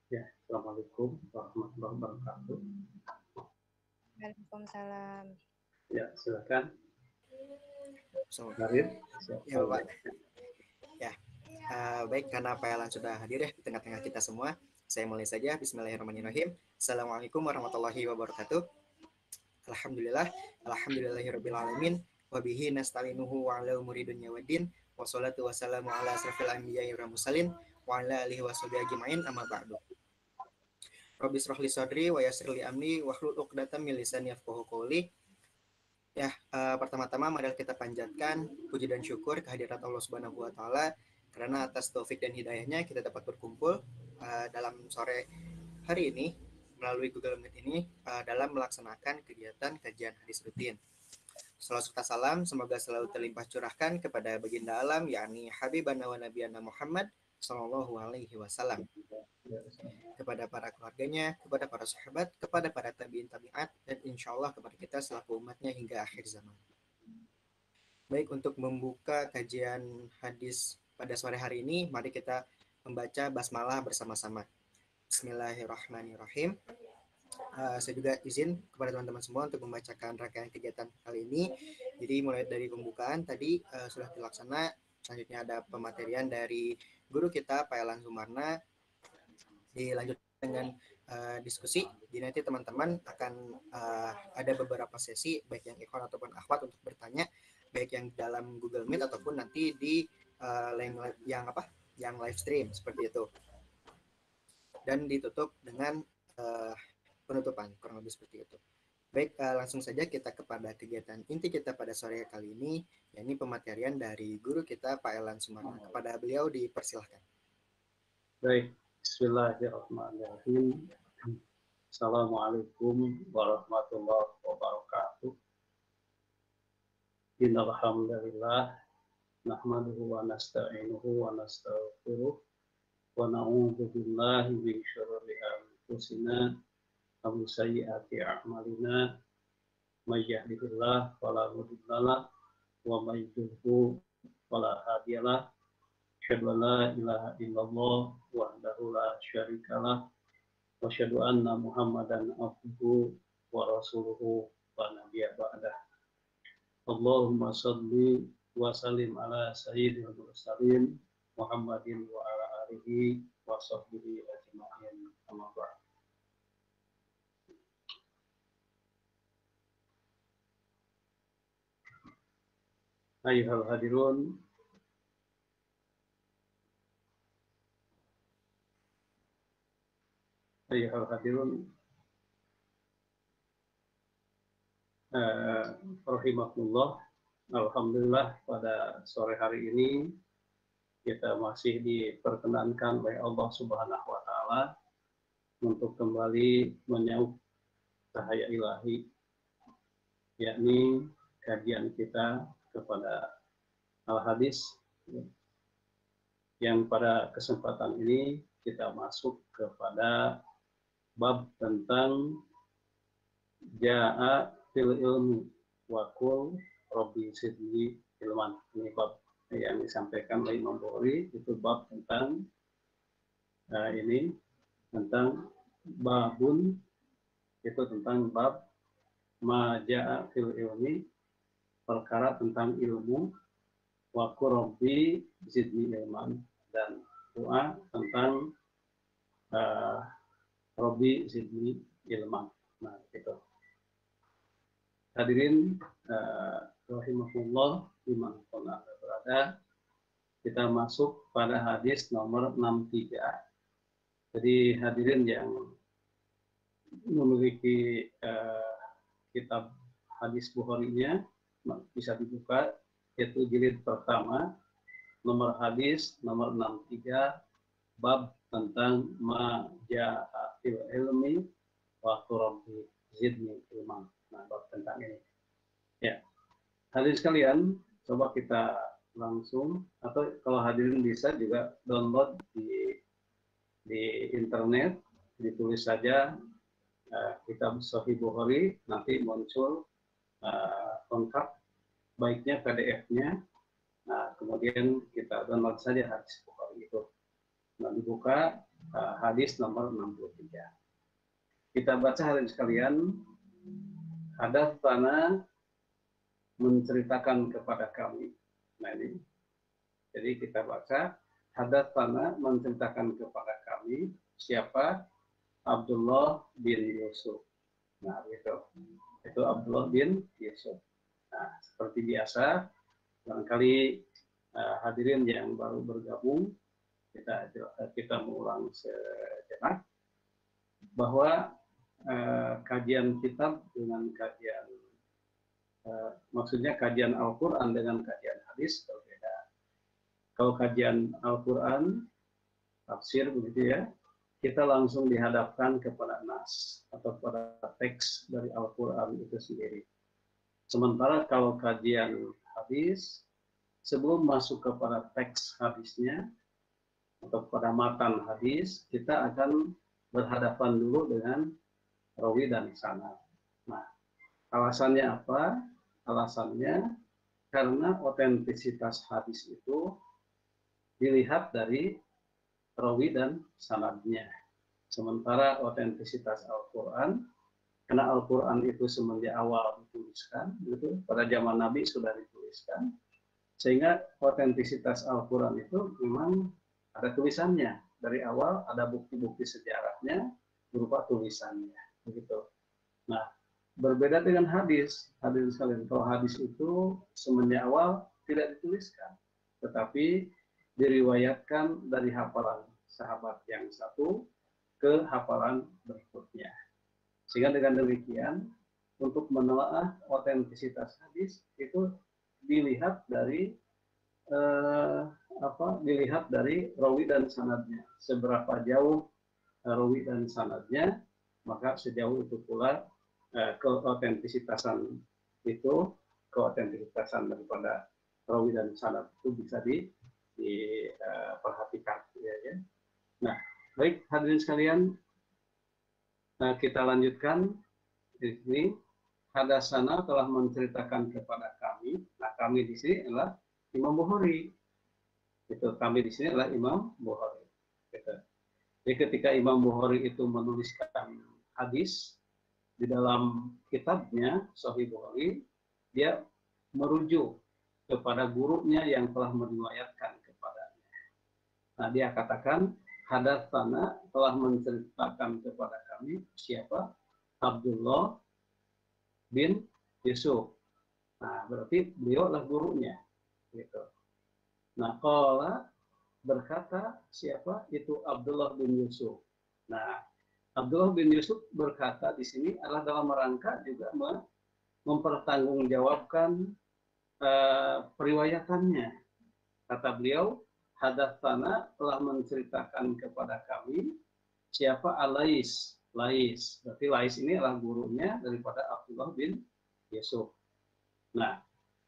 Ya, Assalamualaikum warahmatullahi wabarakatuh. Waalaikumsalam. Ya, silakan. So, Narid. ya Bapak. Ya, baik karena Pak Elan sudah hadir ya di tengah-tengah kita semua. Saya mulai saja. Bismillahirrahmanirrahim. Assalamualaikum warahmatullahi wabarakatuh. Alhamdulillah, alhamdulillahirrahmanirrahim. Wabihi nasta'inuhu wa ala umuri dunya waddin. Wassalatu wassalamu ala asrafil anbiya'i wal mursalin wa ala alihi wa sahbihi ajma'in amma ba'du. Rabbi shrah li sadri wa yassir li amri wahlul 'uqdatam min lisani yafqahu qawli. Ya, pertama-tama mari kita panjatkan puji dan syukur kehadirat Allah Subhanahu wa taala karena atas taufik dan hidayahnya kita dapat berkumpul dalam sore hari ini melalui Google Meet ini dalam melaksanakan kegiatan kajian hadis rutin. Salawat serta salam semoga selalu terlimpah curahkan kepada baginda alam yakni Habibana wa Nabiyana Muhammad sallallahu alaihi wasallam, kepada para keluarganya, kepada para sahabat, kepada para tabiin tabiat, dan insya Allah kepada kita selaku umatnya hingga akhir zaman. Baik, untuk membuka kajian hadis pada sore hari ini, mari kita membaca basmalah bersama-sama. Bismillahirrahmanirrahim. Saya juga izin kepada teman-teman semua untuk membacakan rangkaian kegiatan kali ini. Jadi mulai dari pembukaan tadi sudah dilaksana. Selanjutnya ada pematerian dari guru kita Pak Elan Sumarna. Dilanjut dengan diskusi. Jadi nanti teman-teman akan ada beberapa sesi baik yang ikhwan ataupun akhwat untuk bertanya, baik yang dalam Google Meet ataupun nanti di yang live stream seperti itu. Dan ditutup dengan penutupan, kurang lebih seperti itu. Baik, langsung saja kita kepada kegiatan inti kita pada sore kali ini, yakni pematerian dari guru kita Pak Elan Sumarna. Kepada beliau dipersilahkan. Baik, Bismillahirrahmanirrahim. Assalamualaikum warahmatullahi wabarakatuh. Innal hamdalillah nahmaduhu wa nasta'inuhu wa nastaghfiruh wa na'udzu billahi min syururi anfusina wa min sayyiati a'malina. May yahdihillahu fala mudhillalah wa may yudhlil fala hadiyalah. Asyhadu an la ilaha illallah wahdahu la syarikalah wa asyhadu anna Muhammadan abduhu wa rasuluhu wa nabiyya ba'dah. Allahumma shalli wa sallim ala sayyidil mursalin Muhammadin wa ala alihi wa sahbihi ajma'in. Amma ba'd. Ayyuhal hadirun, rahimakumullah. Alhamdulillah pada sore hari ini kita masih diperkenankan oleh Allah Subhanahu wa taala untuk kembali menyauk cahaya ilahi, yakni kajian kita kepada al-hadis, yang pada kesempatan ini kita masuk kepada bab tentang ja'a fil ilmi wa qul rabbi zidni ilman. Ini bab yang disampaikan oleh Imam Bukhari, itu bab tentang tentang babun, itu tentang bab ma ja'a fil ilmi, perkara tentang ilmu, wa qul rabbi zidni ilman, dan doa tentang rabbi zidni ilman. Nah, itu. Hadirin rahimahullah, dimanapun Anda berada, kita masuk pada hadis nomor 63. Jadi hadirin yang memiliki kitab hadis Bukhari-nya bisa dibuka, yaitu jilid pertama, nomor hadis nomor 63, bab tentang ma ja'a fil ilmi wa rabbi zidni ilman. Nah, bab tentang ini. Ya, hadirin sekalian, coba kita langsung, atau kalau hadirin bisa juga download di internet, ditulis saja kitab Sahih Bukhari, nanti muncul lengkap, baiknya PDF-nya. Nah, kemudian kita download saja hadis Bukhari itu. Nah, dibuka, hadis nomor 63. Kita baca hadirin sekalian. Hadatsana menceritakan kepada kami. Nah ini. Jadi kita baca hadatsana menceritakan kepada kami siapa? Abdullah bin Yusuf. Nah, gitu. Itu Abdullah bin Yusuf. Nah, seperti biasa, barangkali hadirin yang baru bergabung, kita mengulang sejenak bahwa kajian kitab dengan kajian maksudnya kajian Al-Quran dengan kajian hadis berbeda. Kalau kajian Al-Quran tafsir begitu ya, kita langsung dihadapkan kepada nas atau pada teks dari Al-Quran itu sendiri. Sementara kalau kajian hadis, sebelum masuk kepada teks hadisnya atau pada matan hadis, kita akan berhadapan dulu dengan rawi dan sanad. Nah, alasannya apa? Alasannya karena otentisitas hadis itu dilihat dari rawi dan sanadnya. Sementara otentisitas Al-Quran, karena Al-Quran itu semenjak awal dituliskan, gitu, pada zaman Nabi sudah dituliskan, sehingga otentisitas Al-Quran itu memang ada tulisannya. Dari awal ada bukti-bukti sejarahnya berupa tulisannya. Begitu. Nah, berbeda dengan hadis. Hadirin sekalian, kalau hadis itu semenjak awal tidak dituliskan, tetapi diriwayatkan dari hafalan sahabat yang satu ke hafalan berikutnya. Sehingga dengan demikian, untuk menelaah otentisitas hadis itu dilihat dari dilihat dari rawi dan sanadnya. Seberapa jauh rawi dan sanadnya, maka sejauh itu pula keotentisitasan daripada rawi dan sanad itu bisa diperhatikan. Ya. Nah, baik hadirin sekalian, kita lanjutkan di sini. Hadatsana telah menceritakan kepada kami. Nah, kami di sini adalah Imam Bukhari. Itu kami di sini adalah Imam Bukhari. Gitu. Jadi ketika Imam Bukhari itu menuliskan hadis di dalam kitabnya Sahih Bukhari, dia merujuk kepada gurunya yang telah meriwayatkan kepadanya. Nah, dia katakan hadatsana telah menceritakan kepada kami siapa? Abdullah bin Yusuf. Nah, berarti beliau adalah gurunya. Gitu. Nah, qala berkata siapa? Itu Abdullah bin Yusuf. Nah, Abdullah bin Yusuf berkata di sini adalah dalam rangka juga mempertanggungjawabkan periwayatannya. Kata beliau, hadatsana telah menceritakan kepada kami siapa Alais. Lais. Berarti Lais ini adalah gurunya daripada Abdullah bin Yusuf. Nah,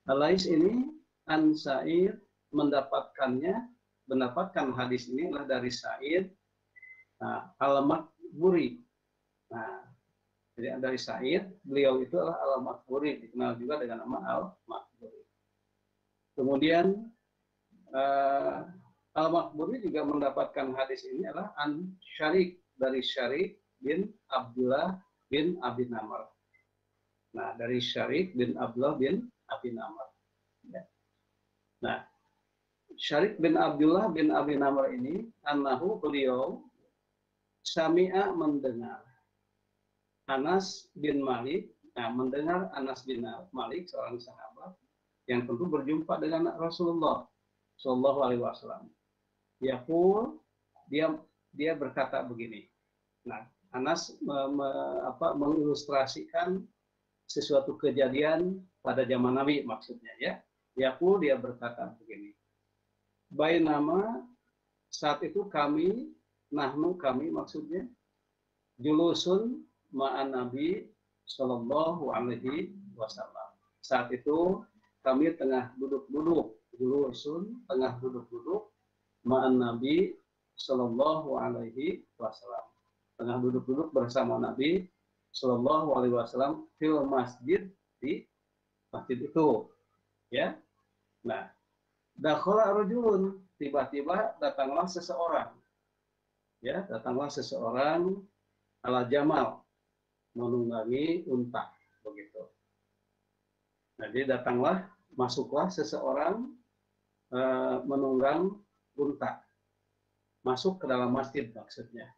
Lais ini an Sa'id mendapatkan hadis ini adalah dari Sa'id Al-Maqburi. Nah, jadi dari Sa'id, beliau itu adalah Al-Maqburi, dikenal juga dengan nama Al-Maqburi. Kemudian Al-Maqburi juga mendapatkan hadis ini adalah an Syarik, dari Syarik bin Abdullah bin Abi Namr. Nah, dari Syarik bin Abdullah bin Abi Namr. Ya. Nah, Syarik bin Abdullah bin Abi Namr ini, annahu beliau sami'a mendengar Anas bin Malik, mendengar Anas bin Malik, seorang sahabat yang tentu berjumpa dengan Rasulullah Shallallahu Alaihi Wasallam. Yaqul, dia berkata begini. Nah, Anas mengilustrasikan sesuatu kejadian pada zaman Nabi maksudnya ya. Yaqul, dia berkata begini. Bainama, saat itu kami maksudnya julusun ma'an Nabi Shallallahu Alaihi Wasallam. Saat itu kami tengah duduk-duduk, julusun tengah duduk-duduk ma'an Nabi Shallallahu Alaihi Wasallam. Tengah duduk-duduk bersama Nabi Shallallahu Alaihi Wasallam fil masjid, di masjid itu, ya. Nah, dakhala rajulun, tiba-tiba datanglah seseorang. Ya, datanglah seseorang ala jamal menunggangi unta begitu. Jadi datanglah, masuklah seseorang menunggang unta, masuk ke dalam masjid maksudnya.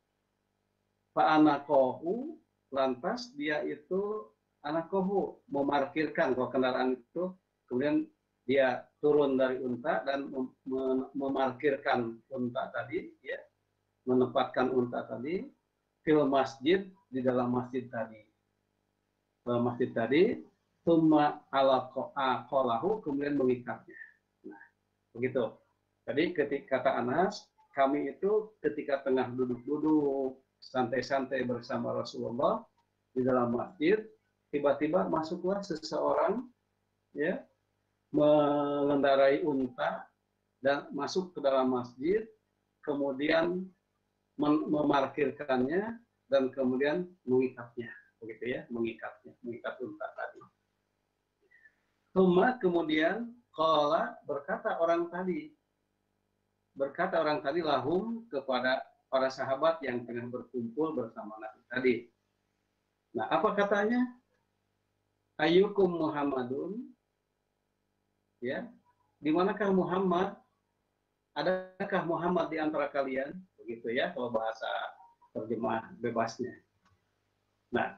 Fa'anakohu, lantas dia itu anakohu, memarkirkan kalau kendaraan itu, kemudian dia turun dari unta dan memarkirkan unta tadi, ya, menempatkan unta tadi fil masjid, di dalam masjid tadi. Masjid tadi, summa ala qalahu, kemudian mengikatnya. Nah, begitu. Jadi ketika kata Anas, kami itu ketika tengah duduk-duduk santai-santai bersama Rasulullah di dalam masjid, tiba-tiba masuklah seseorang, ya, mengendarai unta dan masuk ke dalam masjid, kemudian memarkirkannya dan kemudian mengikatnya, begitu ya, mengikat unta tadi. Kemudian qala, berkata orang tadi lahum, kepada para sahabat yang tengah berkumpul bersama Nabi tadi. Nah, apa katanya? Ayyukum Muhammadun, ya, di manakah Muhammad? Adakah Muhammad di antara kalian? Begitu ya, kalau bahasa terjemah bebasnya. Nah,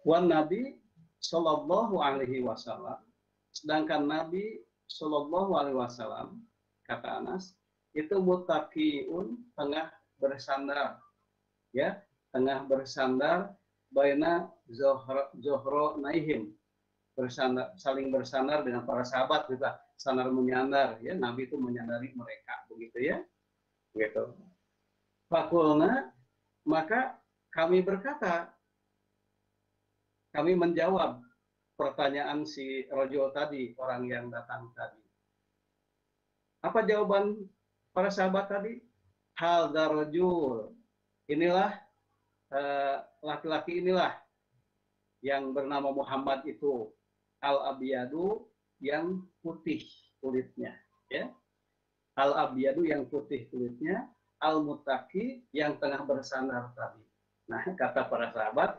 wan Nabi Shallallahu Alaihi Wasallam, sedangkan Nabi Shallallahu Alaihi Wasallam, kata Anas, itu mutaqiun, tengah bersandar, ya, tengah bersandar, baina zohro naihim, bersandar, saling bersandar dengan para sahabat, kita sandar menyandar, ya, Nabi itu menyandari mereka, begitu ya, begitu. Fakulna, maka kami berkata, kami menjawab pertanyaan si rojul tadi, orang yang datang tadi. Apa jawaban para sahabat tadi? Hal darojul, inilah laki-laki inilah yang bernama Muhammad itu, al-abiyadu, yang putih kulitnya, ya, al-abiyadu, yang putih kulitnya, al-mutaki, yang tengah bersandar tadi. Nah, kata para sahabat,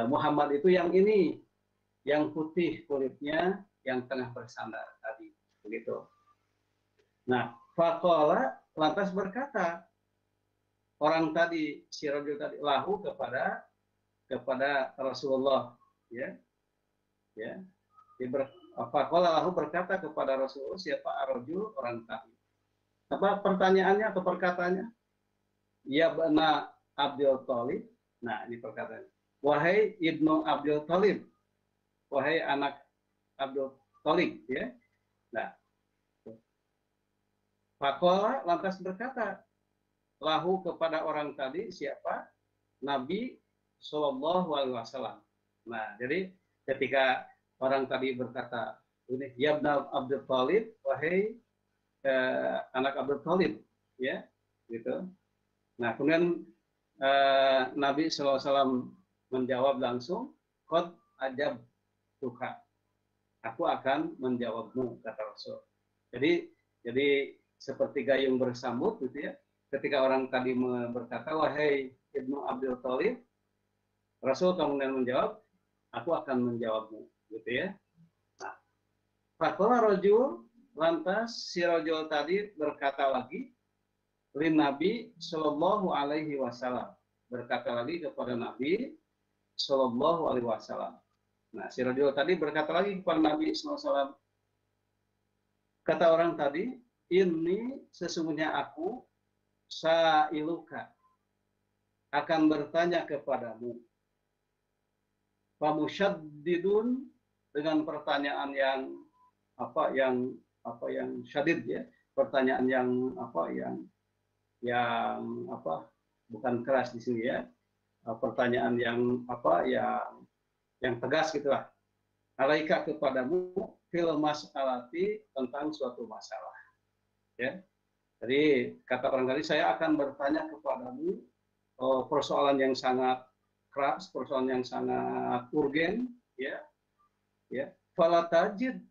Muhammad itu yang ini, yang putih kulitnya, yang tengah bersandar tadi, begitu. Nah, faqala, lantas berkata orang tadi, si rajul tadi, lahu, kepada Rasulullah, ya, ya. Faqala lahu, berkata kepada Rasulullah, siapa ar-rajul, orang tadi. Apa pertanyaannya atau perkataannya? Ya bana Abdul Thalib. Nah, ini perkataannya. Wahai ibnu Abdul Thalib, wahai anak Abdul Thalib, ya. Nah, faqala, lantas berkata lahu, kepada orang tadi, siapa? Nabi Shallallahu Alaihi Wasallam. Nah, jadi ketika orang tadi berkata ini, ya ibnu Abdul Thalib, wahai anak Abdul Thalib, ya, gitu. Nah, kemudian Nabi SAW menjawab langsung, qad ajab tuha, aku akan menjawabmu, kata Rasul. Jadi seperti gayung bersambut, gitu ya. Ketika orang tadi berkata, wahai ibnu Abdul Thalib, Rasul kemudian menjawab, aku akan menjawabmu, gitu ya. Nah, faqala rajul, lantas si rajul tadi berkata lagi, lin Nabi Shallallahu Alaihi Wasallam, berkata lagi kepada Nabi Shallallahu Alaihi Wasallam. Nah, si rajul tadi berkata lagi kepada Nabi Sallallahu Alaihi Wasallam, kata orang tadi, ini sesungguhnya aku sa'iluka, akan bertanya kepadamu, famusyaddidun, dengan pertanyaan yang syadid, ya, pertanyaan yang bukan keras di sini, ya, pertanyaan yang tegas, gitulah. Alaika, kepadamu, fil mas'alati, tentang suatu masalah, ya. Jadi kata orang tadi, saya akan bertanya kepadamu persoalan yang sangat keras, persoalan yang sangat urgen, ya, ya. Falatajid,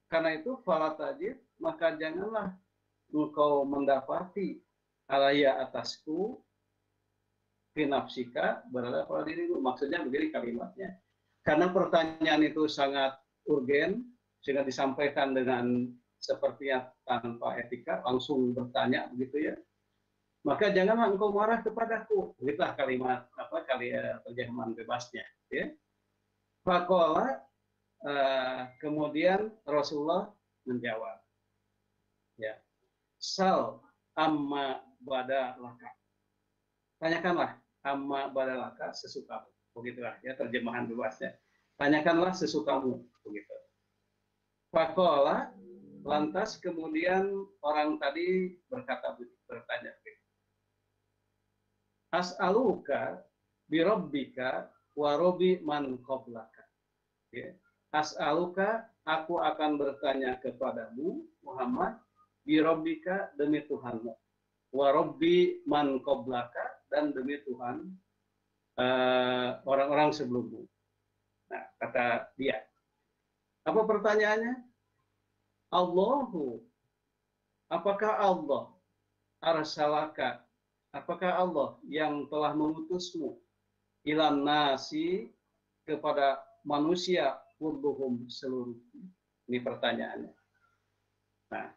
karena itu falatajid, maka janganlah engkau mendapati alaya, atasku, fi nafsika, berada pada dirimu. Maksudnya begini kalimatnya. Karena pertanyaan itu sangat urgen, sehingga disampaikan dengan sepertinya tanpa etika, langsung bertanya begitu ya. Maka janganlah engkau marah kepadaku. Begitulah kalimat terjemahan bebasnya. Ya. Faqala, kemudian Rasulullah menjawab, ya, sal amma bada laka. Tanyakanlah amma bada laka sesukamu. Begitulah ya terjemahan bebasnya. Tanyakanlah sesukamu, begitu. Faqala, lantas kemudian orang tadi bertanya, as'aluka birabbika wa rabbi man qablaka. Ya. As'aluka, aku akan bertanya kepadamu Muhammad, birabbika, demi Tuhanmu, wa rabbi man qablaka, dan demi Tuhan orang-orang sebelummu. Nah, kata dia, apa pertanyaannya? Allahu, apakah Allah, arsalaka, apakah Allah yang telah mengutusmu, ilan nasi, kepada manusia, kulluhum, seluruh. Ini pertanyaannya. Nah,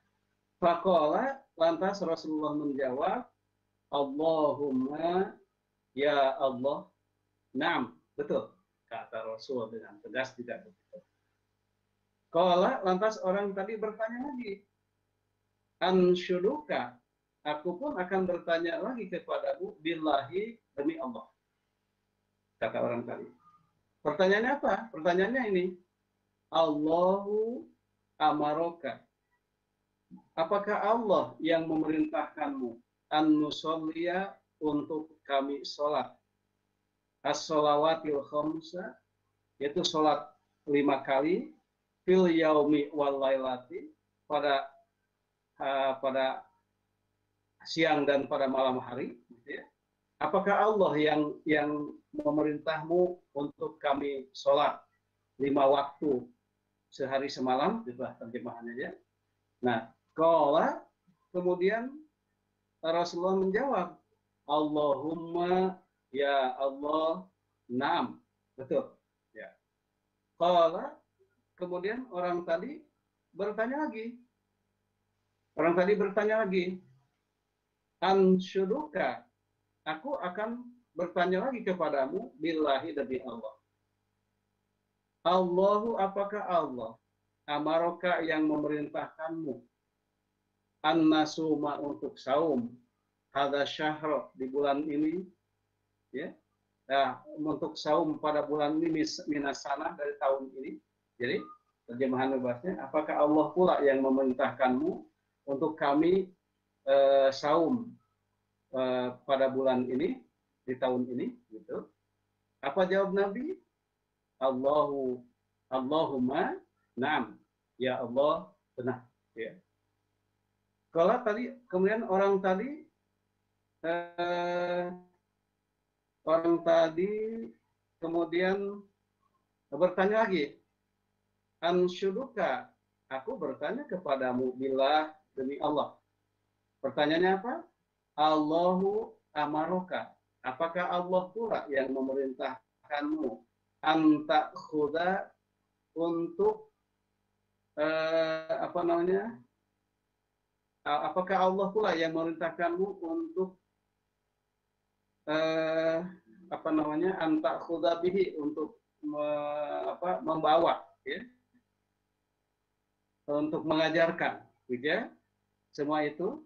faqala, lantas Rasulullah menjawab, Allahumma, ya Allah, na'am, betul, kata Rasul dengan tegas, tidak begitu. Qala, lantas orang tadi bertanya lagi, ansyuduka, aku pun akan bertanya lagi kepadamu, billahi, demi Allah, kata orang tadi. Pertanyaannya apa? Pertanyaannya ini, Allahu amaroka, apakah Allah yang memerintahkanmu an-nusolliya, untuk kami sholat, as-sholawatil khamsa, yaitu sholat 5 kali, fil yaumi wal lailati, pada siang dan pada malam hari, gitu ya. Apakah Allah yang memerintahmu untuk kami sholat 5 waktu sehari semalam? Itulah terjemahannya ya. Nah, qala, kemudian Rasulullah menjawab, Allahumma, ya Allah, na'am, betul. Ya. Qala, kemudian orang tadi bertanya lagi. Ansyuduka, aku akan bertanya lagi kepadamu, billahi, demi Allah. Allahu, apakah Allah, amaroka, yang memerintahkanmu, an-nasuma, untuk saum, hadza syahr, di bulan ini, ya. Nah, untuk saum pada bulan ini, minasana, dari tahun ini. Jadi terjemahan bebasnya, apakah Allah pula yang memerintahkanmu untuk kami saum pada bulan ini, di tahun ini, gitu. Apa jawab Nabi? Allahumma, na'am, ya Allah, benar. Ya. Kalau tadi, kemudian orang tadi kemudian bertanya lagi, ansyuduka, aku bertanya kepadamu, bila, demi Allah. Pertanyaannya apa? Allahu amaroka, apakah Allah pula yang memerintahkanmu anta khuda, untuk apakah Allah pula yang memerintahkanmu untuk anta khuda bihi, untuk membawa, ya, untuk mengajarkan, gitu ya, semua itu.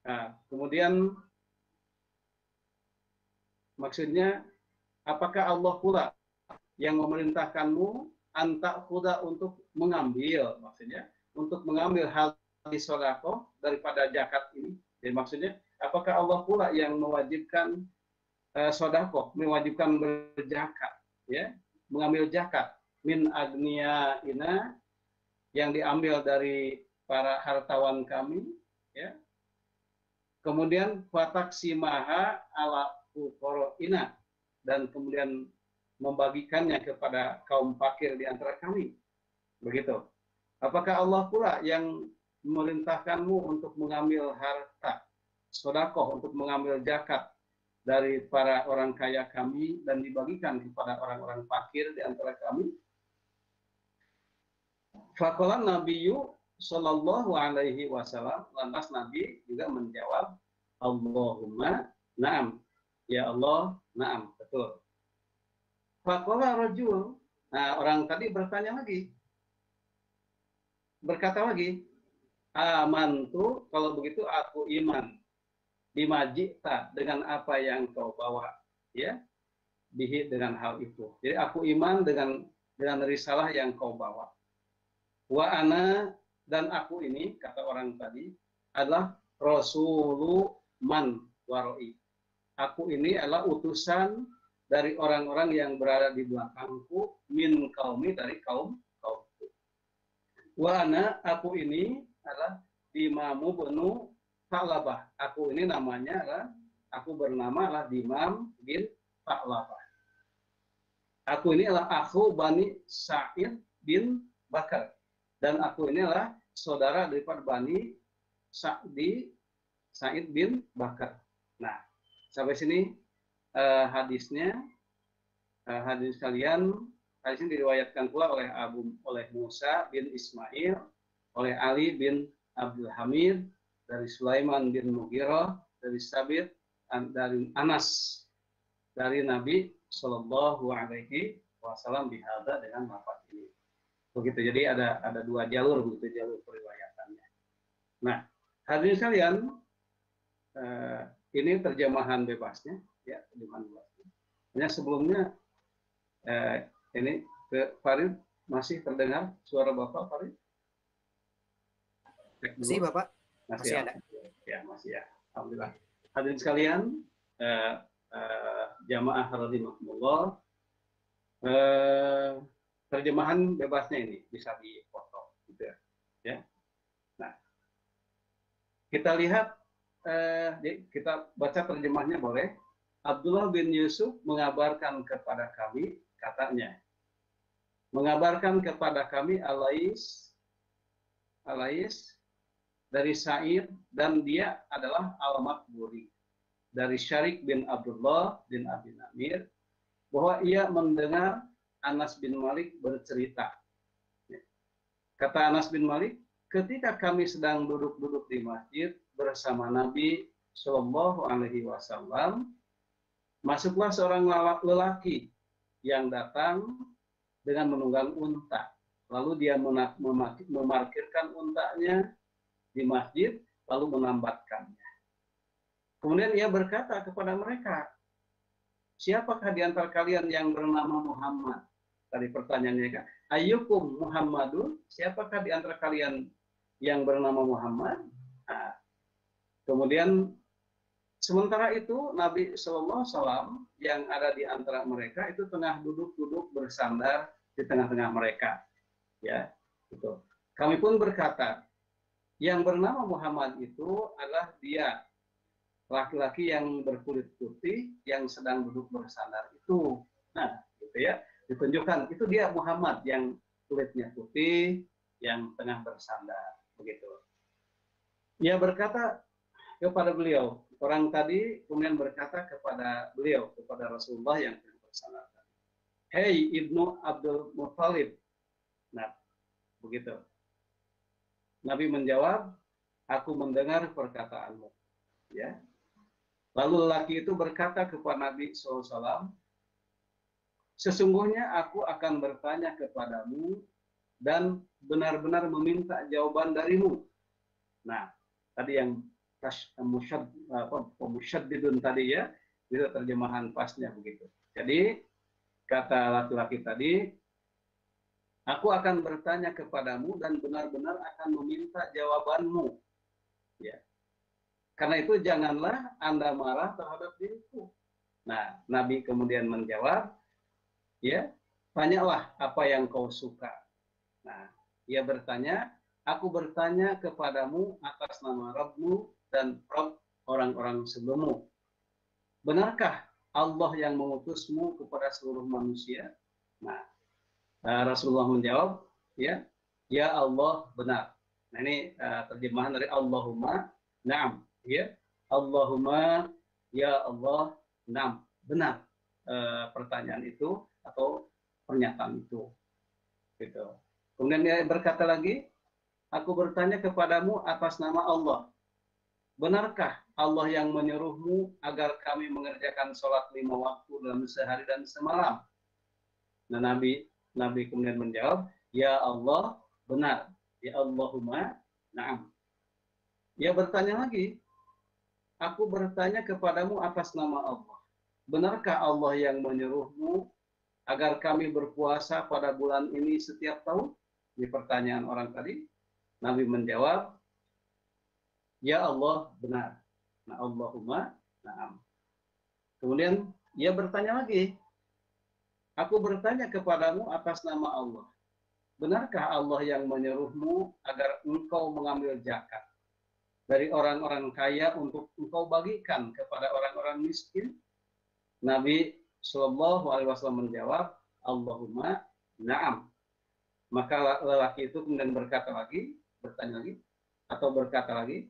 Nah, kemudian maksudnya, apakah Allah pula yang memerintahkanmu anta khuda, untuk mengambil, maksudnya untuk mengambil hal di sedekah daripada zakat ini. Jadi maksudnya, apakah Allah pula yang mewajibkan sedekah, mewajibkan berzakat, ya, mengambil zakat min agniya ina, yang diambil dari para hartawan kami, ya. Kemudian fataksimaha ala fuqaraina, dan kemudian membagikannya kepada kaum fakir di antara kami. Begitu. Apakah Allah pula yang memerintahkanmu untuk mengambil harta sedekah, untuk mengambil zakat dari para orang kaya kami dan dibagikan kepada orang-orang fakir di antara kami? Faqala Nabiyyu sallallahu alaihi wasallam, lantas Nabi juga menjawab, Allahumma na'am. Ya Allah, na'am, betul. Faqala rajul, nah orang tadi bertanya lagi, berkata lagi, amantu, kalau begitu aku iman, bimajita, dengan apa yang kau bawa, ya, bihi, dengan hal itu. Jadi aku iman dengan risalah yang kau bawa. Wa ana, dan aku ini, kata orang tadi, adalah rasulu man waroi. Aku ini adalah utusan dari orang-orang yang berada di belakangku, min kaumi, dari kaumku. Wa ana, aku ini adalah Dimamu benu Fa'labah. Aku ini namanya adalah, aku bernama adalah Dimam bin Fa'labah. Aku ini adalah aku Bani Sa'id bin Bakar. Dan aku ini adalah saudara daripada Bani Sa'id bin Bakar. Nah, sampai sini hadisnya. Hadis kalian, hadis ini diriwayatkan pula oleh Musa bin Ismail, oleh Ali bin Abdul Hamid, dari Sulaiman bin Mughirah, dari Sabit, dari Anas, dari Nabi Shallallahu Alaihi Wasallam bihada, dengan lafaz ini. Begitu. Jadi ada dua jalur, begitu jalur periwayatannya. Nah, hadirin sekalian, ini terjemahan bebasnya, ya, terjemahan bebasnya. Hanya sebelumnya ini ke Farid, masih terdengar suara Bapak Farid? Masih Bapak? Masih ada. Ya, masih ya. Alhamdulillah. Hadirin sekalian, jamaah rahimakumullah, terjemahan bebasnya ini bisa dipotong, gitu ya. Nah, kita lihat, kita baca terjemahnya boleh. Abdullah bin Yusuf mengabarkan kepada kami, katanya, mengabarkan kepada kami Alais dari Sa'id, dan dia adalah Al-Maqburi, dari Syarik bin Abdullah bin Abi Namir, bahwa ia mendengar Anas bin Malik bercerita. Kata Anas bin Malik, ketika kami sedang duduk-duduk di masjid bersama Nabi Shallallahu Alaihi Wasallam, masuklah seorang lelaki yang datang dengan menunggang unta. Lalu dia memarkirkan untanya di masjid, lalu menambatkannya. Kemudian ia berkata kepada mereka, siapakah di antara kalian yang bernama Muhammad? Tadi pertanyaannya kan, ayyukum Muhammadun? Siapakah di antara kalian yang bernama Muhammad? Nah, kemudian sementara itu Nabi Sallallahu Alaihi Wasallam yang ada di antara mereka itu tengah duduk-duduk bersandar di tengah-tengah mereka. Ya, gitu. Kami pun berkata, yang bernama Muhammad itu adalah dia, laki-laki yang berkulit putih yang sedang duduk bersandar itu. Nah, gitu ya. Ditunjukkan itu dia Muhammad yang kulitnya putih yang tengah bersandar, begitu. Ia berkata kepada beliau, orang tadi kemudian berkata kepada beliau, kepada Rasulullah yang tengah bersandar, hei Ibnu Abdul Muthalib. Nah, begitu. Nabi menjawab, aku mendengar perkataanmu. Ya. Lalu lelaki itu berkata kepada Nabi SAW, sesungguhnya aku akan bertanya kepadamu dan benar-benar meminta jawaban darimu. Nah, tadi yang musyaddidun tadi ya, itu terjemahan pasnya begitu. Jadi, kata laki-laki tadi, aku akan bertanya kepadamu dan benar-benar akan meminta jawabanmu. Ya. Karena itu janganlah Anda marah terhadap diriku. Nah, Nabi kemudian menjawab, ya, tanyalah apa yang kau suka. Nah, ia bertanya, aku bertanya kepadamu atas nama Rabbmu dan Rabb orang-orang sebelummu. Benarkah Allah yang mengutusmu kepada seluruh manusia? Nah, Rasulullah menjawab, ya, ya Allah benar. Nah, ini terjemahan dari Allahumma na'am, ya. Allahumma, ya Allah, Nah, benar pertanyaan itu atau pernyataan itu. Gitu. Kemudian dia berkata lagi, aku bertanya kepadamu atas nama Allah. Benarkah Allah yang menyuruhmu agar kami mengerjakan sholat 5 waktu dalam sehari dan semalam? Nah, Nabi kemudian menjawab, ya Allah, benar. Ya Allahumma, na'am. Dia bertanya lagi, aku bertanya kepadamu atas nama Allah. Benarkah Allah yang menyuruhmu agar kami berpuasa pada bulan ini setiap tahun? Ini pertanyaan orang tadi. Nabi menjawab, ya Allah, benar. Nah, Allahumma, na'am. Kemudian ia bertanya lagi, aku bertanya kepadamu atas nama Allah. Benarkah Allah yang menyuruhmu agar engkau mengambil zakat dari orang-orang kaya untuk engkau bagikan kepada orang-orang miskin? Nabi Shallallahu Alaihi Wasallam menjawab, Allahumma, na'am. Maka lelaki itu kemudian bertanya lagi, atau berkata lagi,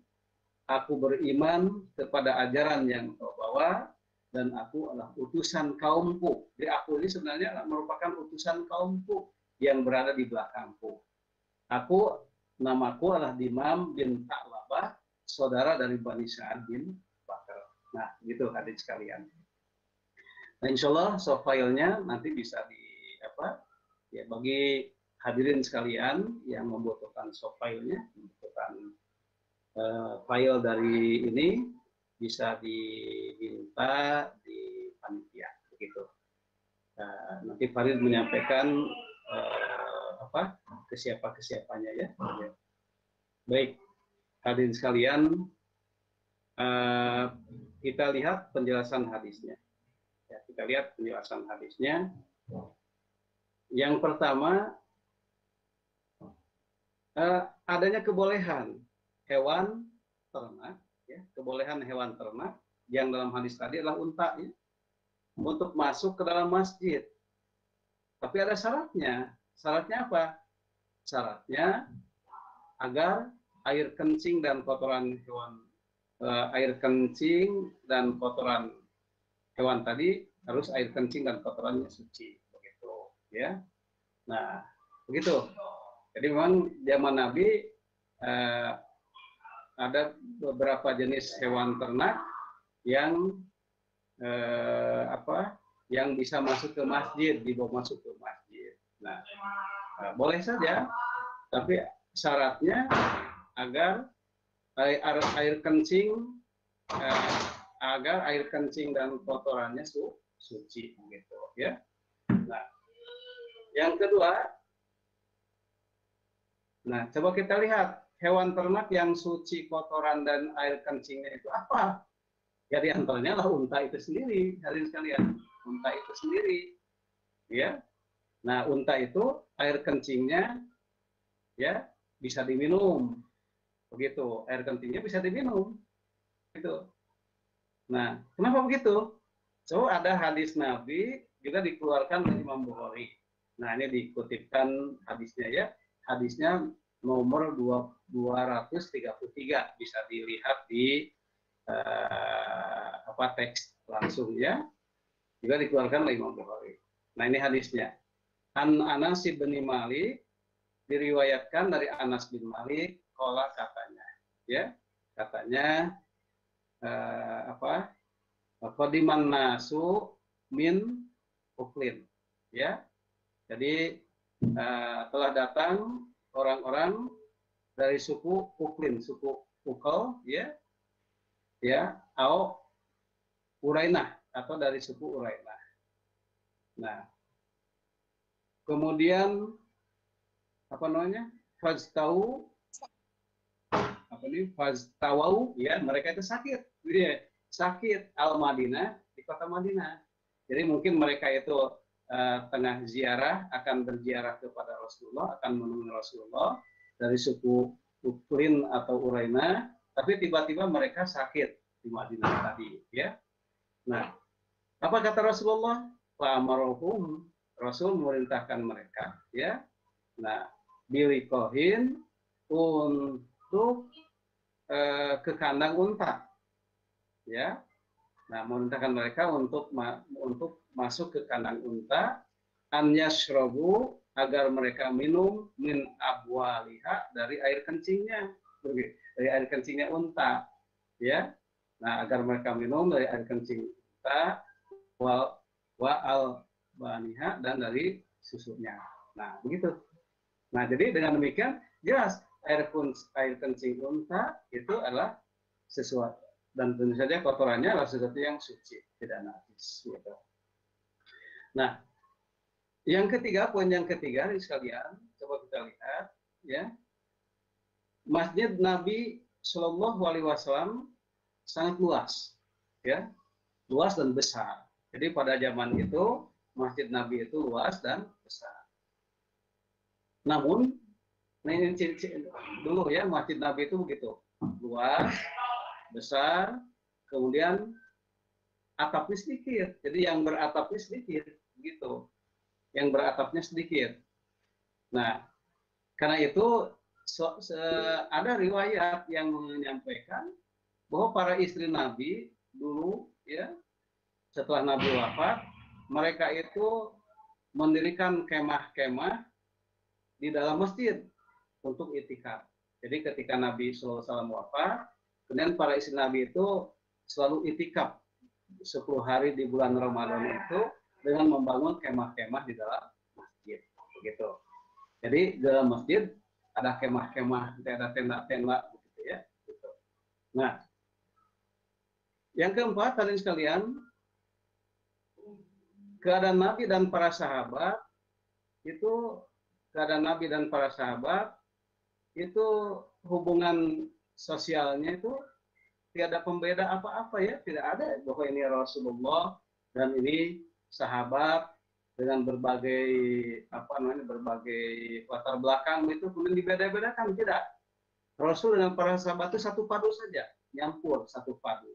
aku beriman kepada ajaran yang kau bawa, dan aku adalah utusan kaumku. Jadi aku ini sebenarnya merupakan utusan kaumku yang berada di belakangku. Namaku adalah Dimam bin Ta'labah, saudara dari Bani Sa'ad bin Bakar. Nah, gitu hadis sekalian. Nah, insya Allah soft filenya nanti bisa bagi hadirin sekalian yang membutuhkan soft filenya, membutuhkan file dari ini bisa diminta di panitia begitu. Nanti Farid menyampaikan ke siapanya ya. Baik, hadirin sekalian, kita lihat penjelasan hadisnya. Ya, kita lihat penjelasan hadisnya. Yang pertama, adanya kebolehan hewan ternak, ya, kebolehan hewan ternak yang dalam hadis tadi adalah unta, ya, untuk masuk ke dalam masjid. Tapi ada syaratnya. Syaratnya apa? Syaratnya agar air kencing dan kotoran hewan tadi harus air kencing dan kotorannya suci, begitu, ya. Nah, begitu. Jadi memang zaman Nabi ada beberapa jenis hewan ternak yang yang bisa masuk ke masjid, dibawa masuk ke masjid. Nah, boleh saja, tapi syaratnya agar air kencing dan kotorannya suci, gitu, ya. Nah, yang kedua, nah coba kita lihat hewan ternak yang suci kotoran dan air kencingnya itu apa? Ya, di antaranya lah unta itu sendiri, hadirin sekalian. Unta itu sendiri, ya. Nah, unta itu air kencingnya, ya, bisa diminum, begitu. Air kencingnya bisa diminum, gitu. Nah, kenapa begitu? So, ada hadis Nabi juga dikeluarkan oleh Imam Bukhari. Nah, ini dikutipkan hadisnya, ya. Hadisnya nomor 233, bisa dilihat di teks langsung, ya, juga dikeluarkan oleh Imam Bukhari. Nah, ini hadisnya. An Anas bin Malik, diriwayatkan dari Anas bin Malik, qala, katanya, ya, katanya qadiman nasu min Uklin, ya. Jadi telah datang orang-orang dari suku Uklin, suku Ukal, ya, atau Urainah, atau dari suku Urainah. Nah, kemudian faztawau, ya, mereka itu sakit, ya, sakit al-Madinah, di kota Madinah. Jadi mungkin mereka itu tengah ziarah, akan berziarah kepada Rasulullah, akan menemui Rasulullah dari suku Uklin atau Urainah, tapi tiba-tiba mereka sakit di Madinah tadi, ya. Nah, apa kata Rasulullah? Fa'amarohum, Rasul memerintahkan mereka, ya. Nah, bilikohin untuk ke kandang unta, ya. Nah, memerintahkan mereka untuk masuk ke kandang unta, an yashrabu, agar mereka minum min abwaliha, dari air kencingnya, dari air kencingnya unta, ya. Nah, agar mereka minum dari air kencing unta, wa al baniha, dan dari susunya. Nah, begitu. Nah, jadi dengan demikian jelas air kencing unta itu adalah sesuatu, dan tentu saja kotorannya adalah sesuatu yang suci, tidak najis. Gitu. Nah, poin yang ketiga ini sekalian, coba kita lihat, ya, Masjid Nabi Shallallahu Alaihi Wasallam sangat luas, ya, luas dan besar. Jadi pada zaman itu Masjid Nabi itu luas dan besar. Namun, ini dulu ya, Masjid Nabi itu begitu, luas, besar, kemudian atapnya sedikit. Jadi yang beratapnya sedikit, begitu. Yang beratapnya sedikit. Nah, karena itu ada riwayat yang menyampaikan bahwa para istri Nabi dulu, ya, setelah Nabi wafat, mereka itu mendirikan kemah-kemah di dalam masjid untuk itikaf. Jadi ketika Nabi SAW wafat, kemudian para istri Nabi itu selalu itikaf 10 hari di bulan Ramadan itu dengan membangun kemah-kemah di dalam masjid. Begitu. Jadi di dalam masjid ada kemah-kemah, ada tenda-tenda, begitu ya. Gitu. Nah, yang keempat, hadirin sekalian, keadaan Nabi dan para sahabat itu hubungan sosialnya itu tidak ada pembeda apa-apa, ya, tidak ada bahwa ini Rasulullah dan ini sahabat dengan berbagai latar belakang itu kemudian dibeda-bedakan, tidak. Rasul dengan para sahabat itu satu padu saja, nyampur, satu padu.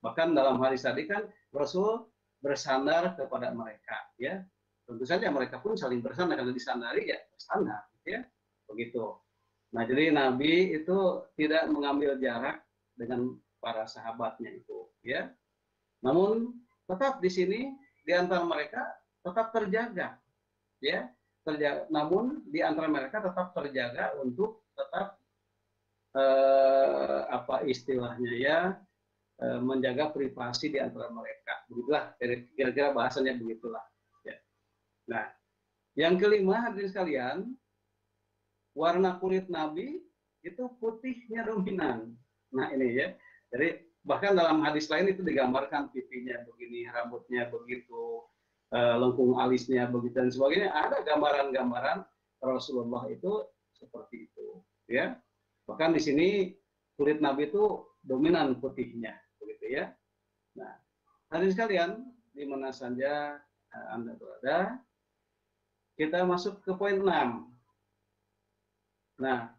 Bahkan dalam hadis tadi kan Rasul bersandar kepada mereka, ya. Tentu saja mereka pun saling bersandar, karena disandari ya bersandar, ya. Begitu. Nah, jadi Nabi itu tidak mengambil jarak dengan para sahabatnya itu, ya. Namun tetap di sini di antara mereka tetap terjaga, ya. Namun di antara mereka tetap terjaga untuk tetap apa istilahnya, ya, menjaga privasi di antara mereka. Begitulah kira-kira bahasanya, begitulah, ya. Nah, yang kelima, hadirin sekalian, warna kulit Nabi itu putihnya dominan. Nah, ini ya. Jadi bahkan dalam hadis lain itu digambarkan pipinya begini, rambutnya begitu, lengkung alisnya begitu dan sebagainya. Ada gambaran-gambaran Rasulullah itu seperti itu, ya. Bahkan di sini kulit Nabi itu dominan putihnya, begitu ya. Nah, hadirin sekalian, di mana saja Anda berada, kita masuk ke poin 6. Nah,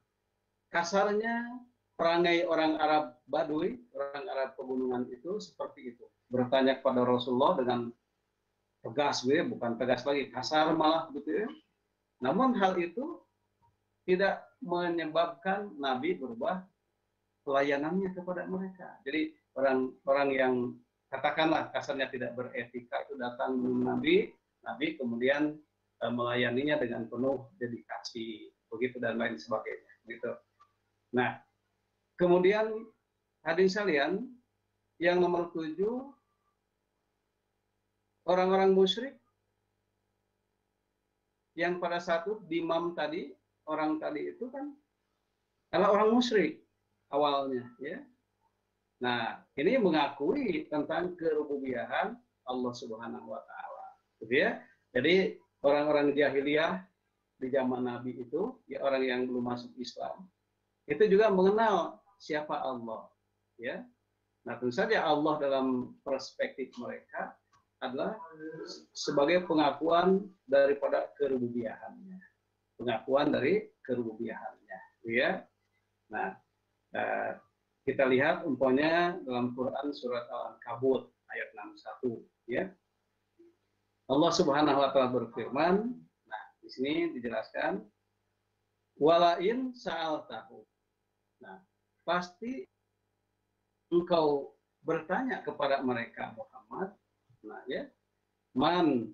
kasarnya perangai orang Arab Baduy, orang Arab pegunungan itu seperti itu. Bertanya kepada Rasulullah dengan tegas, bukan tegas lagi, kasar malah, gitu ya. Namun hal itu tidak menyebabkan Nabi berubah pelayanannya kepada mereka. Jadi orang yang katakanlah kasarnya tidak beretika itu datang Nabi kemudian melayaninya dengan penuh dedikasi, begitu dan lain sebagainya, gitu. Nah, kemudian hadirin sekalian, yang nomor 7, orang-orang musyrik yang pada satu dimam tadi, orang tadi itu kan adalah orang musyrik awalnya, ya. Nah, ini mengakui tentang kerububiahan Allah Subhanahu wa taala, gitu ya. Jadi orang-orang jahiliyah di zaman Nabi itu, ya, orang yang belum masuk Islam, itu juga mengenal siapa Allah, ya. Nah, tentu saja Allah dalam perspektif mereka adalah sebagai pengakuan daripada kerububiahannya, pengakuan dari kerububiahannya, ya. Nah, kita lihat umpamanya dalam Quran surat Al-Ankabut ayat 61, ya. Allah Subhanahu wa taala berfirman, nah, di sini dijelaskan walain sa'altahu. Nah, pasti engkau bertanya kepada mereka Muhammad, nah ya, man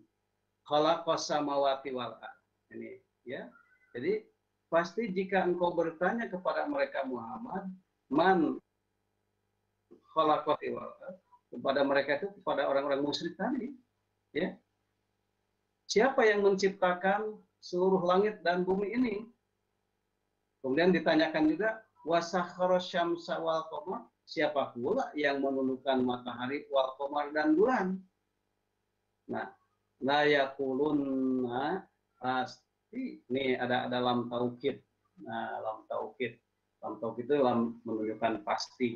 khalaqas samawati wal ard. Ini ya. Jadi pasti jika engkau bertanya kepada mereka Muhammad, man khalaqas wal ard, kepada mereka itu, kepada orang-orang musyrik tadi, ya. Siapa yang menciptakan seluruh langit dan bumi ini? Kemudian ditanyakan juga, wasakhara syamsa wal qamar, siapa pula yang menundukkan matahari wal qamar dan bulan? Nah, la yaqulunna, pasti ini ada lam taukid. Nah, lam taukid itu lam menunjukkan pasti.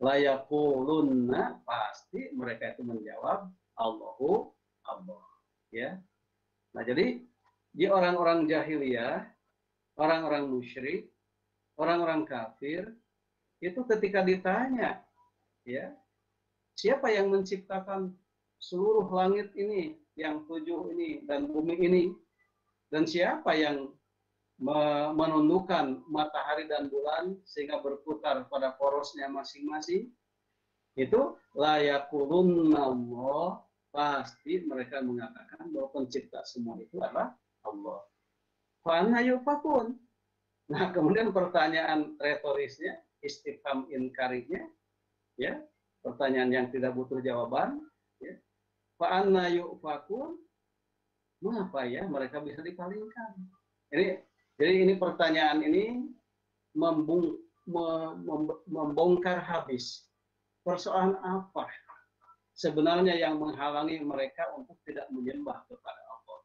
La yaqulunna, pasti mereka itu menjawab Allahu Allah, ya. Nah, jadi di orang-orang jahiliyah, orang-orang musyrik, orang-orang kafir itu ketika ditanya, ya, siapa yang menciptakan seluruh langit ini, yang 7 ini dan bumi ini, dan siapa yang menundukkan matahari dan bulan sehingga berputar pada porosnya masing-masing, itu la yaqulunna Allah, pasti mereka mengatakan bahwa pencipta semua itu adalah Allah. Fa anna yufakun. Nah, kemudian pertanyaan retorisnya, istifham inkarinya, ya, pertanyaan yang tidak butuh jawaban, ya. Fa anna yufakun, mengapa ya mereka bisa dipalingkan? Jadi ini pertanyaan ini membongkar habis persoalan apa sebenarnya yang menghalangi mereka untuk tidak menyembah kepada Allah.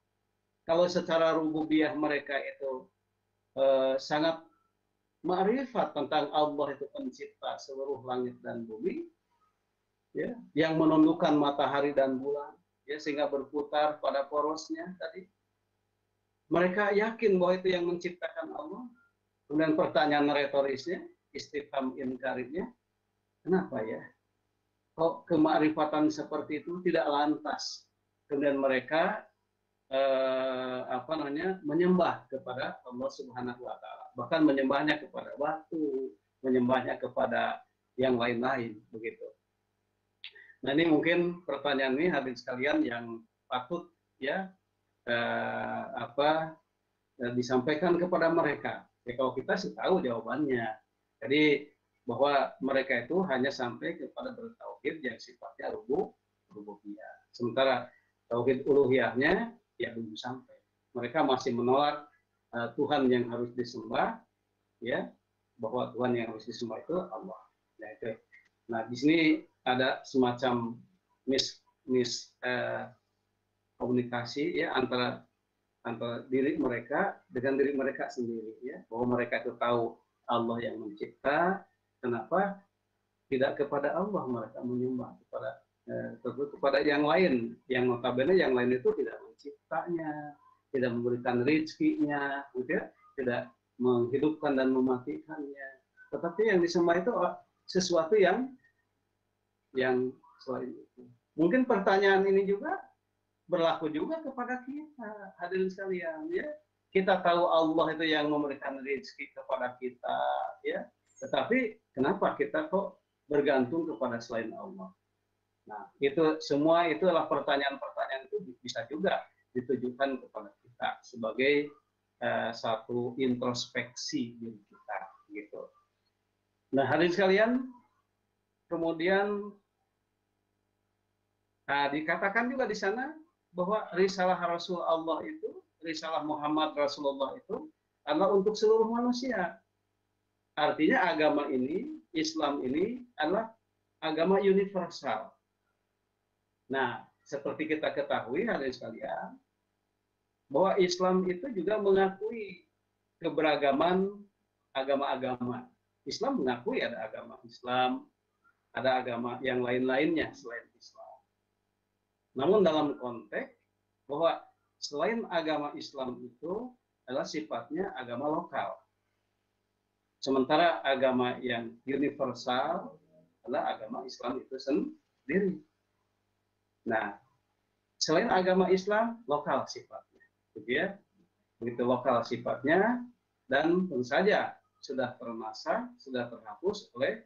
Kalau secara rububiyah mereka itu sangat ma'rifat tentang Allah itu pencipta seluruh langit dan bumi, ya, yang menundukkan matahari dan bulan, ya, sehingga berputar pada porosnya tadi. Mereka yakin bahwa itu yang menciptakan Allah. Kemudian pertanyaan retorisnya, istifham inkarnya, kenapa ya? Kok kemakrifatan seperti itu tidak lantas kemudian mereka menyembah kepada Allah Subhanahu wa taala, bahkan menyembahnya kepada batu, menyembahnya kepada yang lain-lain begitu. Nah, ini mungkin pertanyaan ini hadirin sekalian yang patut ya disampaikan kepada mereka. Ya, kalau kita sih tahu jawabannya. Jadi bahwa mereka itu hanya sampai kepada bertauhid yang sifatnya rububiyah. Sementara tauhid uluhiyahnya ya belum sampai. Mereka masih menolak Tuhan yang harus disembah, ya, bahwa Tuhan yang harus disembah itu Allah. Nah, di sini ada semacam komunikasi ya antara diri mereka dengan diri mereka sendiri, ya, bahwa mereka itu tahu Allah yang mencipta. Kenapa tidak kepada Allah mereka menyembah, kepada yang lain, yang notabene yang lain itu tidak menciptanya, tidak memberikan rezekinya, tidak menghidupkan dan mematikannya, tetapi yang disembah itu sesuatu yang selain itu. Mungkin pertanyaan ini juga berlaku juga kepada kita, hadirin sekalian, ya. Kita tahu Allah itu yang memberikan rezeki kepada kita, ya. Tetapi kenapa kita kok bergantung kepada selain Allah? Nah, itu semua itulah pertanyaan-pertanyaan itu bisa juga ditujukan kepada kita sebagai satu introspeksi diri kita, gitu. Nah, hadirin sekalian, kemudian dikatakan juga di sana bahwa risalah Rasul Allah itu, risalah Muhammad Rasulullah itu adalah untuk seluruh manusia. Artinya agama ini, Islam ini adalah agama universal. Nah, seperti kita ketahui hadirin sekalian, bahwa Islam itu juga mengakui keberagaman agama-agama. Islam mengakui ada agama Islam, ada agama yang lain-lainnya selain Islam. Namun dalam konteks bahwa selain agama Islam itu adalah sifatnya agama lokal. Sementara agama yang universal adalah agama Islam itu sendiri. Nah, selain agama Islam, lokal sifatnya. Gitu ya. Begitu lokal sifatnya, dan tentu saja sudah terhapus oleh